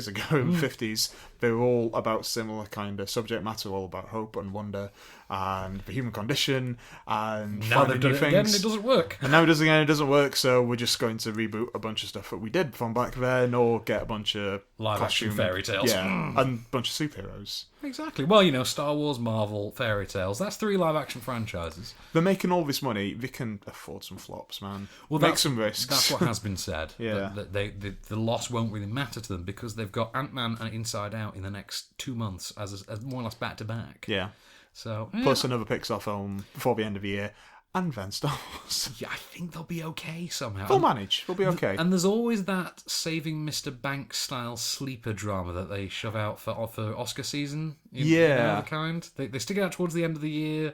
ago in the 50s, they were all about similar kind of subject matter, all about hope and wonder and the human condition and Now they've done new it again and things. it doesn't work. And now it does again, it doesn't work, so we're just going to reboot a bunch of stuff that we did from back then, or get a bunch of Live action costume fairy tales. and a bunch of superheroes. Exactly. Well, Star Wars, Marvel, fairy tales. That's 3 live action franchises. They're making all this money, they can afford some flops, man. Well, Make some risks. That's what has been said. Yeah. That the loss won't really matter to them because they've got Ant-Man and Inside Out in the next 2 months as more or less back to back. Yeah. So Plus another Pixar film before the end of the year, and then Star Wars. yeah, I think they'll be okay somehow. They'll manage. They'll be okay. And there's always that Saving Mr. Banks style sleeper drama that they shove out for Oscar season. The kind. They stick it out towards the end of the year.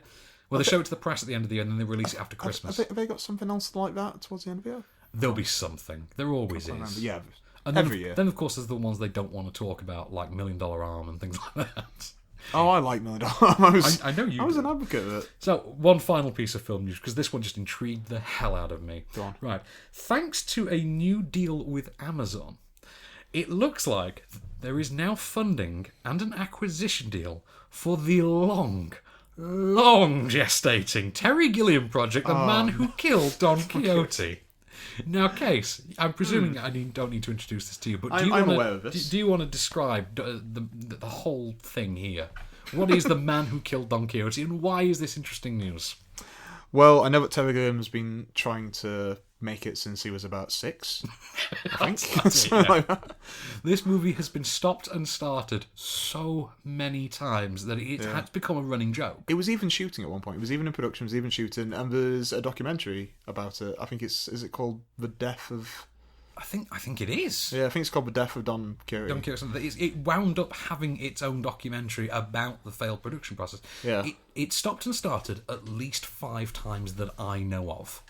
Well, they show it to the press at the end of the year and then they release it after Christmas. Have they got something else like that towards the end of the year? There'll be something. There always is. Yeah. And then, every year. Then, of course, there's the ones they don't want to talk about, like $1 Million Arm and things like that. Oh, I like Million Dollar. I know you I was do. an advocate of it. So, one final piece of film news, because this one just intrigued the hell out of me. Go on. Right. Thanks to a new deal with Amazon, it looks like there is now funding and an acquisition deal for the long gestating Terry Gilliam project, The Man Who Killed Don Quixote. Now, Case, I'm presuming I don't need to introduce this to you, but I'm aware of this. Do you want to describe the whole thing here? What is The Man Who Killed Don Quixote, and why is this interesting news? Well, I know that Terry Gilliam has been trying to make it since he was about 6, I think. Something like that. This movie has been stopped and started so many times that it has become a running joke. It was even shooting at one point. It was even in production. It was even shooting, and there's a documentary about it. I think is it called The Death of? I think it is. Yeah, I think it's called The Death of Don Quixote. Don Quixote. It wound up having its own documentary about the failed production process. Yeah. It stopped and started at least 5 times that I know of.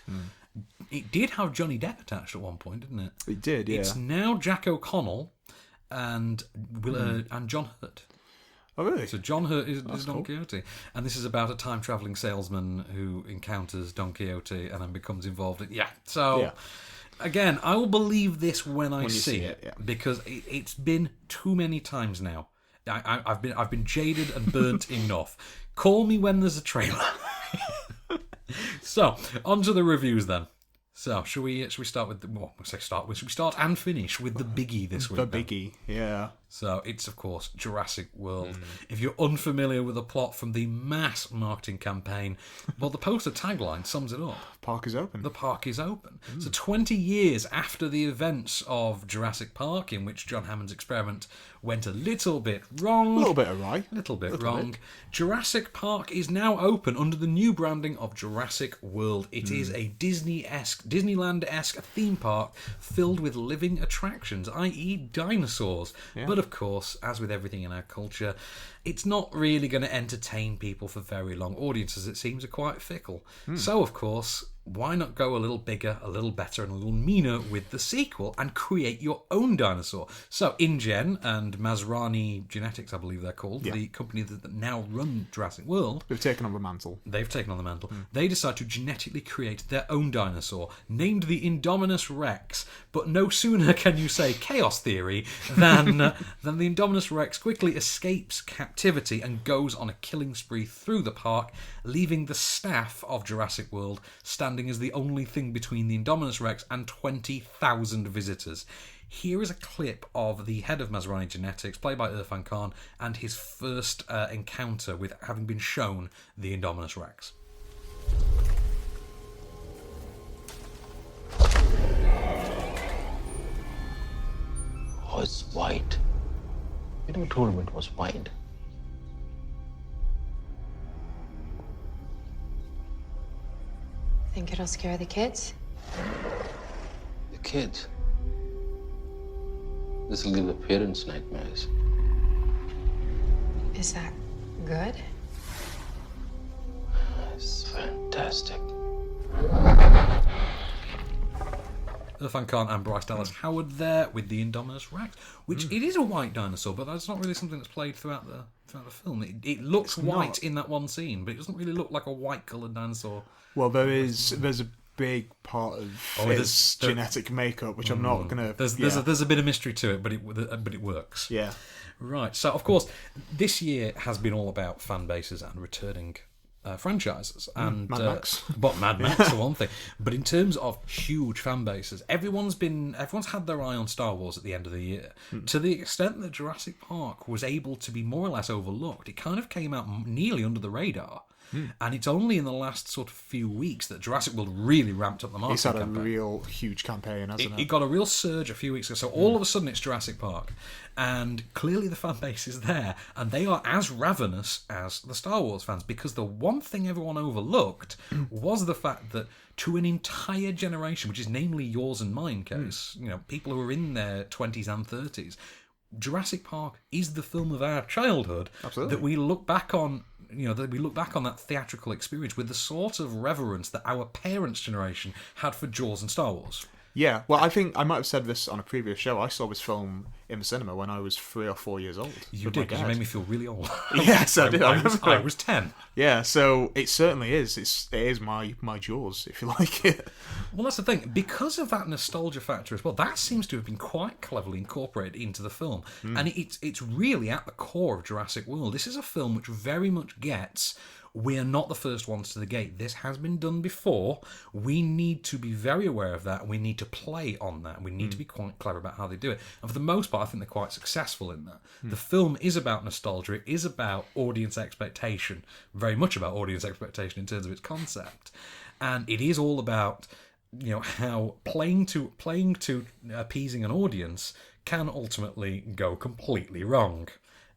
It did have Johnny Depp attached at one point, didn't it? It did, yeah. It's now Jack O'Connell and John Hurt. Oh, really? So John Hurt is Don cool. Quixote. And this is about a time-travelling salesman who encounters Don Quixote and then becomes involved in... So, again, I will believe this when I see it. Because it's been too many times now. I've been jaded and burnt enough. Call me when there's a trailer. So, on to the reviews then. So, should we start with should we start and finish with the biggie this week? The then? biggie, yeah. So, it's of course Jurassic World. If you're unfamiliar with the plot from the mass marketing campaign, well, the poster tagline sums it up. Park is open. The park is open. So 20 years after the events of Jurassic Park, in which John Hammond's experiment went a little bit wrong. A little bit awry. Little bit wrong. Jurassic Park is now open under the new branding of Jurassic World. It is a Disneyland-esque theme park filled with living attractions, i.e. dinosaurs. Yeah. But of course, as with everything in our culture, it's not really going to entertain people for very long. Audiences, it seems, are quite fickle. So, of course, why not go a little bigger, a little better, and a little meaner with the sequel and create your own dinosaur? So InGen and Masrani Genetics, I believe they're called, the company that now run Jurassic World. They've taken on the mantle. They decide to genetically create their own dinosaur, named the Indominus Rex. But no sooner can you say chaos theory than the Indominus Rex quickly escapes captivity and goes on a killing spree through the park, leaving the staff of Jurassic World standing as the only thing between the Indominus Rex and 20,000 visitors. Here is a clip of the head of Masrani Genetics, played by Irfan Khan, and his first encounter with having been shown the Indominus Rex. Oh, it's white. You never told him it was white. Think it'll scare the kids? The kids? This will give the parents nightmares. Is that good? It's fantastic. Irfan Khan and Bryce Dallas Howard there with the Indominus Rex, which it is a white dinosaur, but that's not really something that's played throughout the film. It looks white in that one scene, but it doesn't really look like a white-coloured dinosaur. Well, there's a big part of its genetic makeup, which I'm not gonna. There's a bit of mystery to it, but it works. Yeah. Right. So of course, this year has been all about fan bases and returning franchises, and Mad Max. But Mad Max for one thing. But in terms of huge fan bases, everyone's had their eye on Star Wars at the end of the year. To the extent that Jurassic Park was able to be more or less overlooked, it kind of came out nearly under the radar. And it's only in the last sort of few weeks that Jurassic World really ramped up the marketing It's had a campaign. real huge campaign, hasn't it? It got a real surge a few weeks ago. So all of a sudden it's Jurassic Park. And clearly the fan base is there. And they are as ravenous as the Star Wars fans. Because the one thing everyone overlooked was the fact that to an entire generation, which is namely yours and mine, Case, people who are in their 20s and 30s, Jurassic Park is the film of our childhood. Absolutely. That we look back on. That we look back on that theatrical experience with the sort of reverence that our parents' generation had for Jaws and Star Wars. Yeah, well, I think I might have said this on a previous show. I saw this film in the cinema when I was 3 or 4 years old. You did, because you made me feel really old. Yes, I did. I was 10. Yeah, so it certainly is. It is my Jaws, if you like it. Well, that's the thing. Because of that nostalgia factor as well, that seems to have been quite cleverly incorporated into the film. And it's really at the core of Jurassic World. This is a film which very much gets... We're not the first ones to the gate. This has been done before. We need to be very aware of that. We need to play on that. We need to be quite clever about how they do it. And for the most part, I think they're quite successful in that. The film is about nostalgia. It is about audience expectation. Very much about audience expectation in terms of its concept. And it is all about, how playing to appeasing an audience can ultimately go completely wrong.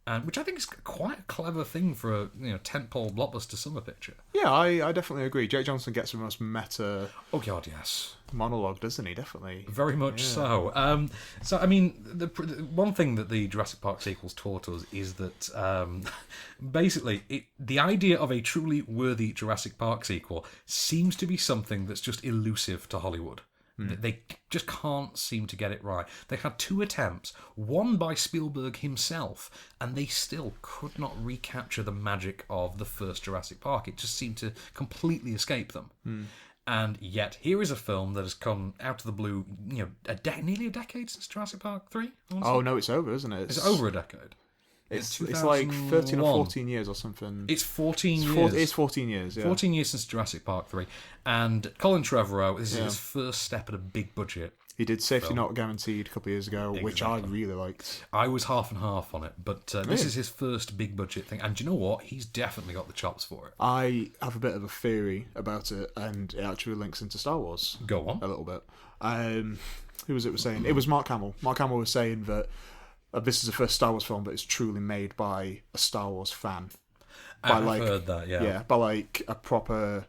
And which I think is quite a clever thing for a tentpole blockbuster summer picture. Yeah, I definitely agree. Jake Johnson gets the most meta. Oh God, yes, monologue, doesn't he? Definitely, very much so. So I mean, the one thing that the Jurassic Park sequels taught us is that basically the idea of a truly worthy Jurassic Park sequel seems to be something that's just elusive to Hollywood. They just can't seem to get it right. They had 2 attempts, one by Spielberg himself, and they still could not recapture the magic of the first Jurassic Park. It just seemed to completely escape them. And yet, here is a film that has come out of the blue, nearly a decade since Jurassic Park 3? Oh, no, it's over, isn't it? It's over a decade. It's like 13 or 14 years or something. It's 14 years. It's 14 years, yeah. 14 years since Jurassic Park 3. And Colin Trevorrow, this is his first step at a big budget. He did Safety Not Guaranteed a couple of years ago, which I really liked. I was half and half on it, but this is his first big budget thing. And do you know what? He's definitely got the chops for it. I have a bit of a theory about it, and it actually links into Star Wars. Go on. A little bit. Who was it saying? It was Mark Hamill. Mark Hamill was saying that this is the first Star Wars film that is truly made by a Star Wars fan. I've heard that, yeah. Yeah, by like a proper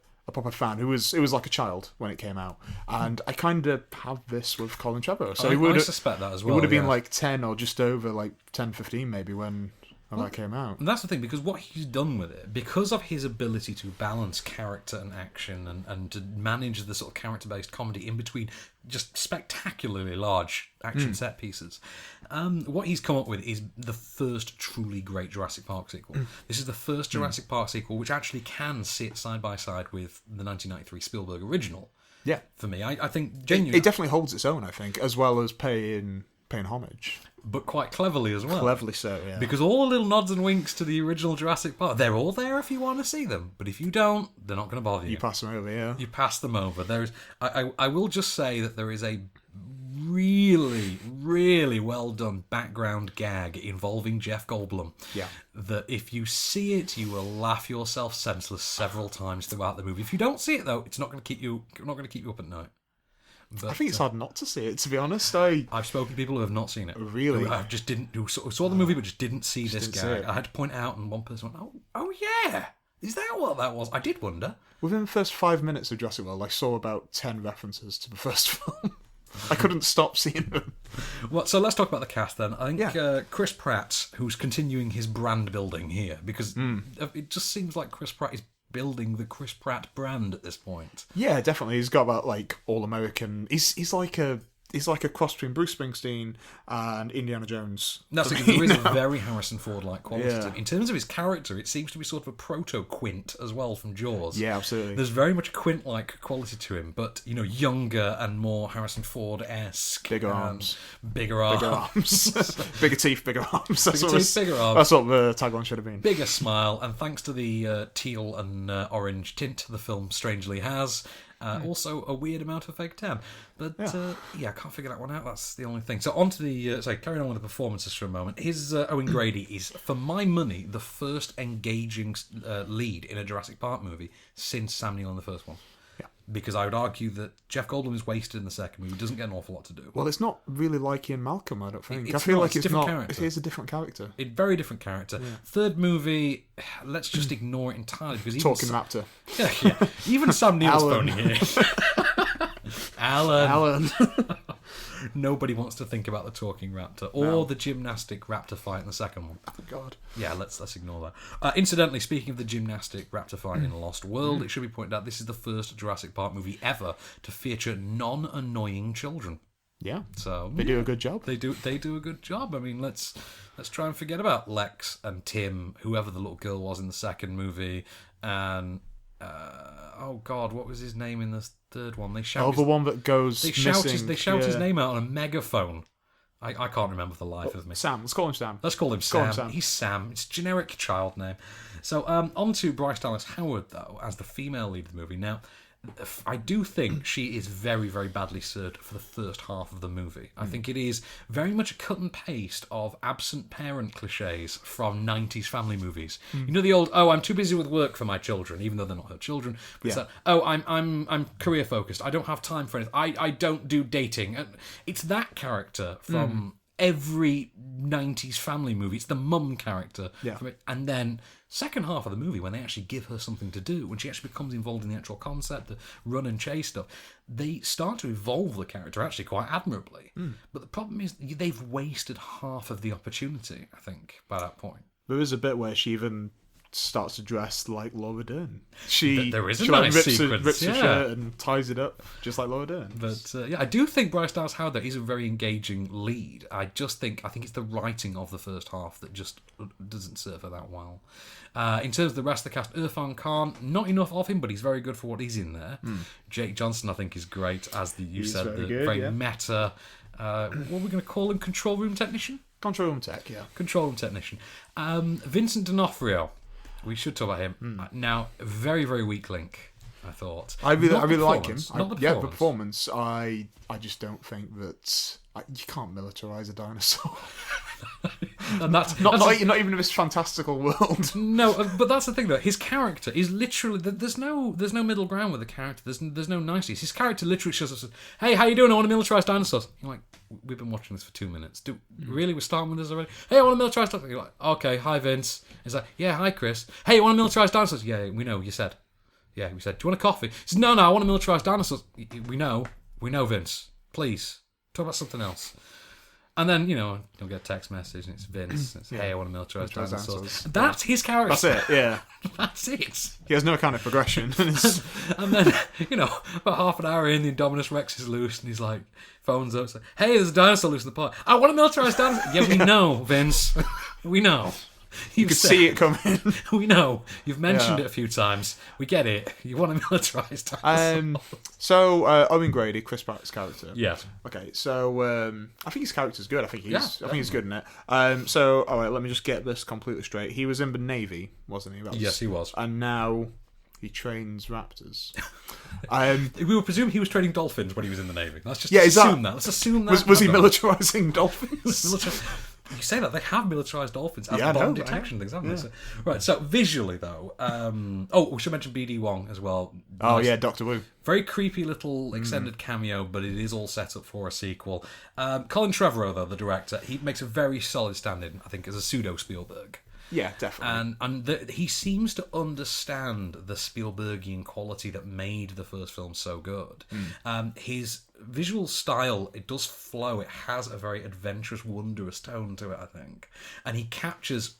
fan who was like a child when it came out. And I kind of have this with Colin Trevorrow. So I suspect that as well. It would have been like 10 or just over like 10, 15 maybe when when that came out. And that's the thing, because what he's done with it, because of his ability to balance character and action and to manage the sort of character-based comedy in between just spectacularly large action set pieces, what he's come up with is the first truly great Jurassic Park sequel. This is the first Jurassic Park sequel which actually can sit side by side with the 1993 Spielberg original. Yeah. For me, I think genuinely... It definitely holds its own, I think, as well as paying homage. But quite cleverly as well. Cleverly so, yeah. Because all the little nods and winks to the original Jurassic Park, they're all there if you want to see them. But if you don't, they're not going to bother you. You pass them over, yeah. You pass them over. I will just say that there is a really, really well done background gag involving Jeff Goldblum. Yeah. That if you see it, you will laugh yourself senseless several times throughout the movie. If you don't see it though, it's not going to keep you up at night. But, I think it's hard not to see it, to be honest. I've spoken to people who have not seen it. Really? Who just who saw the movie but just didn't see this didn't gag. see it. I had to point out, and one person went, oh yeah, is that what that was? I did wonder. Within the first 5 minutes of Jurassic World, I saw about 10 references to the first film. I couldn't stop seeing them. Well, so let's talk about the cast then. I think Chris Pratt, who's continuing his brand building here, because it just seems like Chris Pratt is building the Chris Pratt brand at this point. Yeah, definitely. He's got that like all American. He's like a cross between Bruce Springsteen and Indiana Jones. That's for it. me There is a now. very Harrison Ford-like quality to Yeah. him. In terms of his character, it seems to be sort of a proto-Quint as well from Jaws. Yeah, absolutely. There's very much a Quint-like quality to him, but younger and more Harrison Ford-esque. Bigger arms. Bigger arms. Bigger arms. Bigger teeth, bigger arms. Bigger teeth, bigger arms. That's what the tagline should have been. Bigger smile, and thanks to the teal and orange tint the film strangely has, also a weird amount of fake tan. But I can't figure that one out. That's the only thing. So on to the carrying on with the performances for a moment. His Owen Grady is, for my money, the first engaging lead in a Jurassic Park movie since Sam Neill in the first one. Yeah. Because I would argue that Jeff Goldblum is wasted in the second movie. He doesn't get an awful lot to do. Well, it's not really like Ian Malcolm, I don't think. It's I feel not, like it's it's different not. character. It is a different character. A very different character. Yeah. Third movie, let's just ignore it entirely because even Talking raptor. Yeah. Even Sam Neill's phoning it. Alan. Nobody wants to think about the talking raptor or the gymnastic raptor fight in the second one. Oh, God. Yeah, let's ignore that. Incidentally, speaking of the gymnastic raptor fight in Lost World, it should be pointed out this is the first Jurassic Park movie ever to feature non-annoying children. Yeah. So they do a good job. They do a good job. I mean, let's try and forget about Lex and Tim, whoever the little girl was in the second movie, and oh God, what was his name in the third one? They shout. The one that goes missing. They shout his name out on a megaphone. I can't remember for the life of me. Sam. Let's call him Sam. Let's call him Sam. He's Sam. It's a generic child name. So on to Bryce Dallas Howard, though, as the female lead of the movie. Now, I do think she is very, very badly served for the first half of the movie. I think it is very much a cut and paste of absent parent cliches from 90s family movies. You know the old, I'm too busy with work for my children, even though they're not her children. But it's that, I'm career focused. I don't have time for anything. I don't do dating. It's that character from every 90s family movie. It's the mum character. Yeah. From it. And then second half of the movie, when they actually give her something to do, when she actually becomes involved in the actual concept, the run and chase stuff, they start to evolve the character actually quite admirably. But the problem is they've wasted half of the opportunity, I think, by that point. There is a bit where she even starts to dress like Laura Dern. There is a nice sequence. Rips her shirt and ties it up just like Laura Dern. But I do think Bryce Dallas Howard, though, is a very engaging lead. I think it's the writing of the first half that just doesn't serve her that well. In terms of the rest of the cast, Irfan Khan, not enough of him, but he's very good for what he's in there. Jake Johnson, I think, is great, as He's said, very meta. What are we going to call him? Control room technician? Control room tech, yeah. Control room technician. Vincent D'Onofrio. We should talk about him. Now, very, very weak link, I thought. I really like him. The performance. I just don't think that you can't militarize a dinosaur. And that's not even in this fantastical world. No, but that's the thing though. His character is literally there's no middle ground with the character. There's no niceties. His character literally shows us, "Hey, how you doing? I want to militarize dinosaurs." You're like, "We've been watching this for 2 minutes. Really? We're starting with this already?" "Hey, I want to militarize dinosaurs." You're like, "Okay, hi Vince." He's like, "Yeah, hi Chris." "Hey, you want to militarize dinosaurs?" "Yeah, we know. You said." "Yeah, we said. Do you want a coffee?" He says, "No, I want to militarize dinosaurs." We know, Vince. Please talk about something else." And then, you'll get a text message and it's Vince. It's, hey, I want to militarize dinosaurs. Dinosaurs. That's his character. That's it, yeah. That's it. He has no kind of progression. And then, about half an hour in, the Indominus Rex is loose and he's like, phones up, like, hey, there's a dinosaur loose in the park. I want to militarize dinosaurs. Yeah, we know, Vince. We know. You could see it coming. We know. You've mentioned it a few times. We get it. You want to militarize dinosaurs. So, Owen Grady, Chris Pratt's character. Yeah. Okay, so I think his character's good. I think he's good in it. So, all right, let me just get this completely straight. He was in the Navy, wasn't he? Yes, he was. And now he trains raptors. We will presume he was training dolphins when he was in the Navy. Let's just assume that. Let's assume that. Was he militarizing dolphins? You say that they have militarized dolphins as bomb detection things, haven't they? So, right. So visually, though, we should mention BD Wong as well. Oh yeah, Dr. Wu. Very creepy little extended cameo, but it is all set up for a sequel. Colin Trevorrow, though, the director, he makes a very solid stand-in, I think, as a pseudo Spielberg. Yeah, definitely. And he seems to understand the Spielbergian quality that made the first film so good. His visual style, it does flow. It has a very adventurous, wondrous tone to it, I think. And he captures,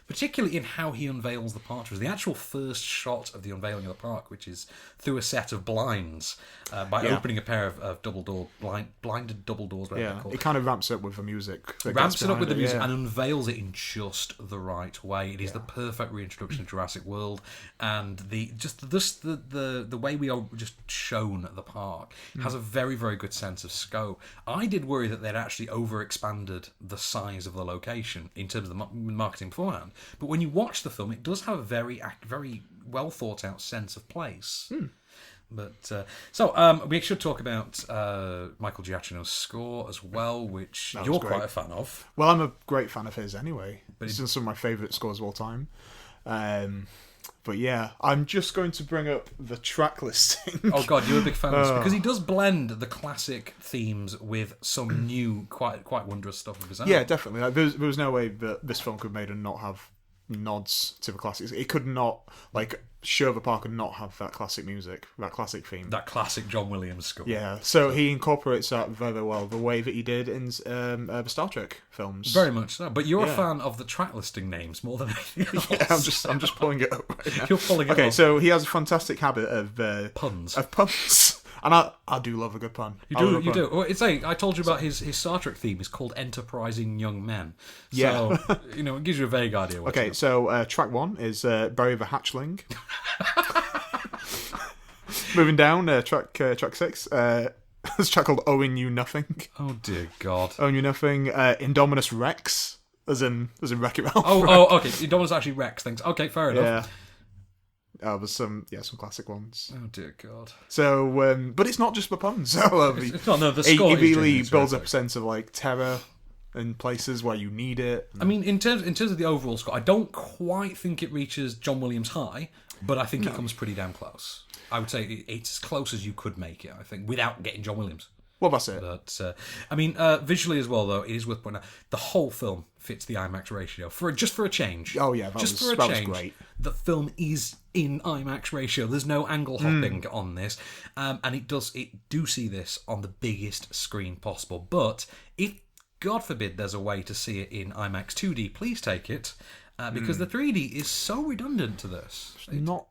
particularly in how he unveils the park. The actual first shot of the unveiling of the park, which is through a set of blinds, by opening a pair of blinded double doors. Yeah, it kind of ramps up with the music. Ramps it up with the music and unveils it in just the right way. It is the perfect reintroduction of Jurassic World, and the way we are just shown at the park has a very, very good sense of scope. I did worry that they'd actually overexpanded the size of the location in terms of the marketing beforehand, but when you watch the film, it does have a very, very well thought out sense of place. But we should talk about Michael Giacchino's score as well, which you're quite a fan of. Well, I'm a great fan of his anyway. It's some of my favourite scores of all time. But yeah, I'm just going to bring up the track listing. Oh God, you're a big fan of this because he does blend the classic themes with some new, quite wondrous stuff of his own. Yeah, definitely. Like, there was no way that this film could be made and not have nods to the classics. It could not, Sherwood Park could not have that classic music, that classic theme. That classic John Williams score. Yeah, so he incorporates that very well, the way that he did in the Star Trek films. Very much so. But you're a fan of the track listing names more than anything else. Yeah, I'm just pulling it up right now. You're pulling it up. Okay, so he has a fantastic habit of puns. And I do love a good pun. You do. Well, I told you about his Star Trek theme. It's called Enterprising Young Men. So, it gives you a vague idea. Okay, so track 1 is Bury the Hatchling. Moving down, track 6. There's a track called Owing You Nothing. Oh dear God. Owing You Nothing. Indominus Rex, as in Wreck-It Ralph. Oh, okay. Indominus actually Rex things. Okay, fair enough. Yeah. There's some classic ones. Oh dear God! So, but it's not just the puns. So, it's not. No, the score he really builds up a sense of terror in places where you need it. I mean, in terms of the overall score, I don't quite think it reaches John Williams' high, but I think it comes pretty damn close. I would say it's as close as you could make it. I think without getting John Williams. Well, that's it. But visually as well, though, it is worth pointing out the whole film fits the IMAX ratio for a change. Oh yeah, that was great. The film is in IMAX ratio. There's no angle hopping on this, and it do see this on the biggest screen possible. But if God forbid there's a way to see it in IMAX 2D, please take it. Because the 3D is so redundant to this.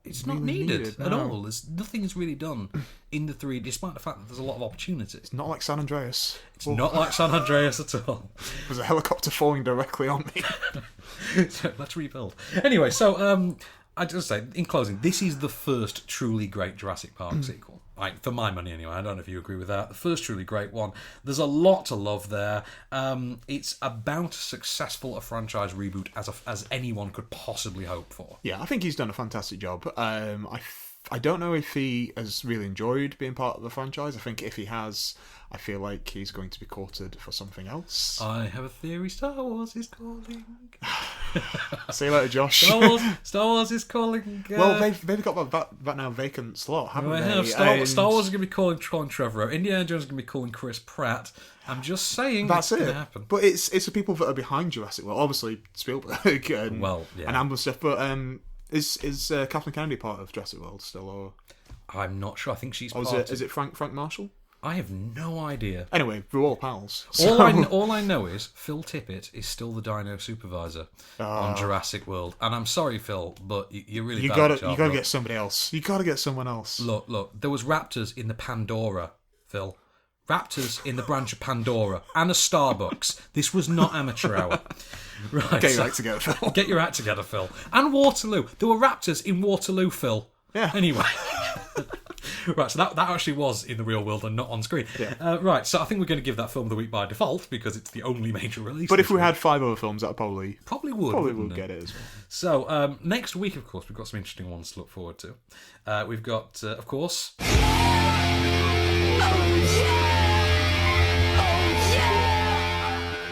It's not needed at all. Nothing is really done in the 3D, despite the fact that there's a lot of opportunity. It's not like San Andreas. It's not like San Andreas at all. There's a helicopter falling directly on me. So, let's rebuild. Anyway, so I just say, in closing, this is the first truly great Jurassic Park sequel. For my money anyway. I don't know if you agree with that. The first truly great one. There's a lot to love there. It's about as successful a franchise reboot as anyone could possibly hope for. Yeah, I think he's done a fantastic job. I don't know if he has really enjoyed being part of the franchise. I think if he has, I feel like he's going to be courted for something else. I have a theory. Star Wars is calling. See you later, Josh. Star Wars is calling. Well, they've got that now vacant slot, haven't they? Star Wars is going to be calling Colin Trevorrow. Indiana Jones is going to be calling Chris Pratt. I'm just saying that's going to happen. But it's the people that are behind Jurassic World. Obviously Spielberg and Amblin stuff. But is Kathleen Kennedy part of Jurassic World still? Or I'm not sure. I think she's part. Is it Frank Marshall? I have no idea. Anyway, we're all pals. All I know is Phil Tippett is still the dino supervisor on Jurassic World. And I'm sorry, Phil, but you're really bad at the job. You gotta get somebody else. You gotta get someone else. Look, there was raptors in the Pandora, Phil. Raptors in the branch of Pandora and a Starbucks. This was not amateur hour. Right, Get your act together, Phil. Get your act together, Phil. And Waterloo. There were raptors in Waterloo, Phil. Yeah. Anyway. Right, so that actually was in the real world and not on screen. Yeah. Right, so I think we're going to give that film of the week by default because it's the only major release. But if we had 5 other films, that probably would get it as well. So next week, of course, we've got some interesting ones to look forward to. We've got, of course...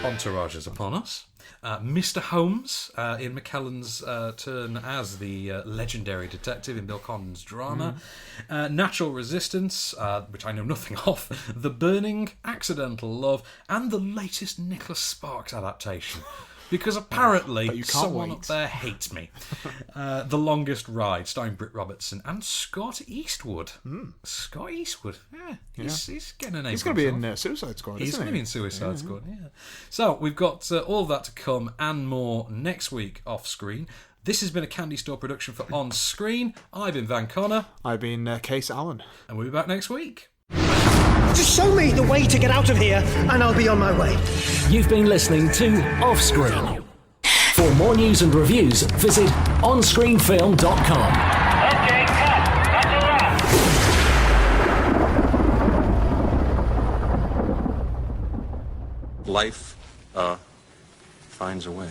Entourage is upon us. Mr. Holmes, Ian McKellen's turn as the legendary detective in Bill Condon's drama. Natural Resistance, which I know nothing of. The Burning, Accidental Love, and the latest Nicholas Sparks adaptation. Because apparently someone up there hates me. The Longest Ride, starring Britt Robertson and Scott Eastwood. Scott Eastwood, he's getting a name. He's going to be in Suicide Squad, He's going to be in Suicide Squad, yeah. So we've got all of that to come and more next week off screen. This has been a Candy Store production for On Screen. I've been Van Connor. I've been Kase Allen. And we'll be back next week. Just show me the way to get out of here, and I'll be on my way. You've been listening to Offscreen. For more news and reviews, visit onscreenfilm.com. Okay, cut. That's a wrap. Life finds a way.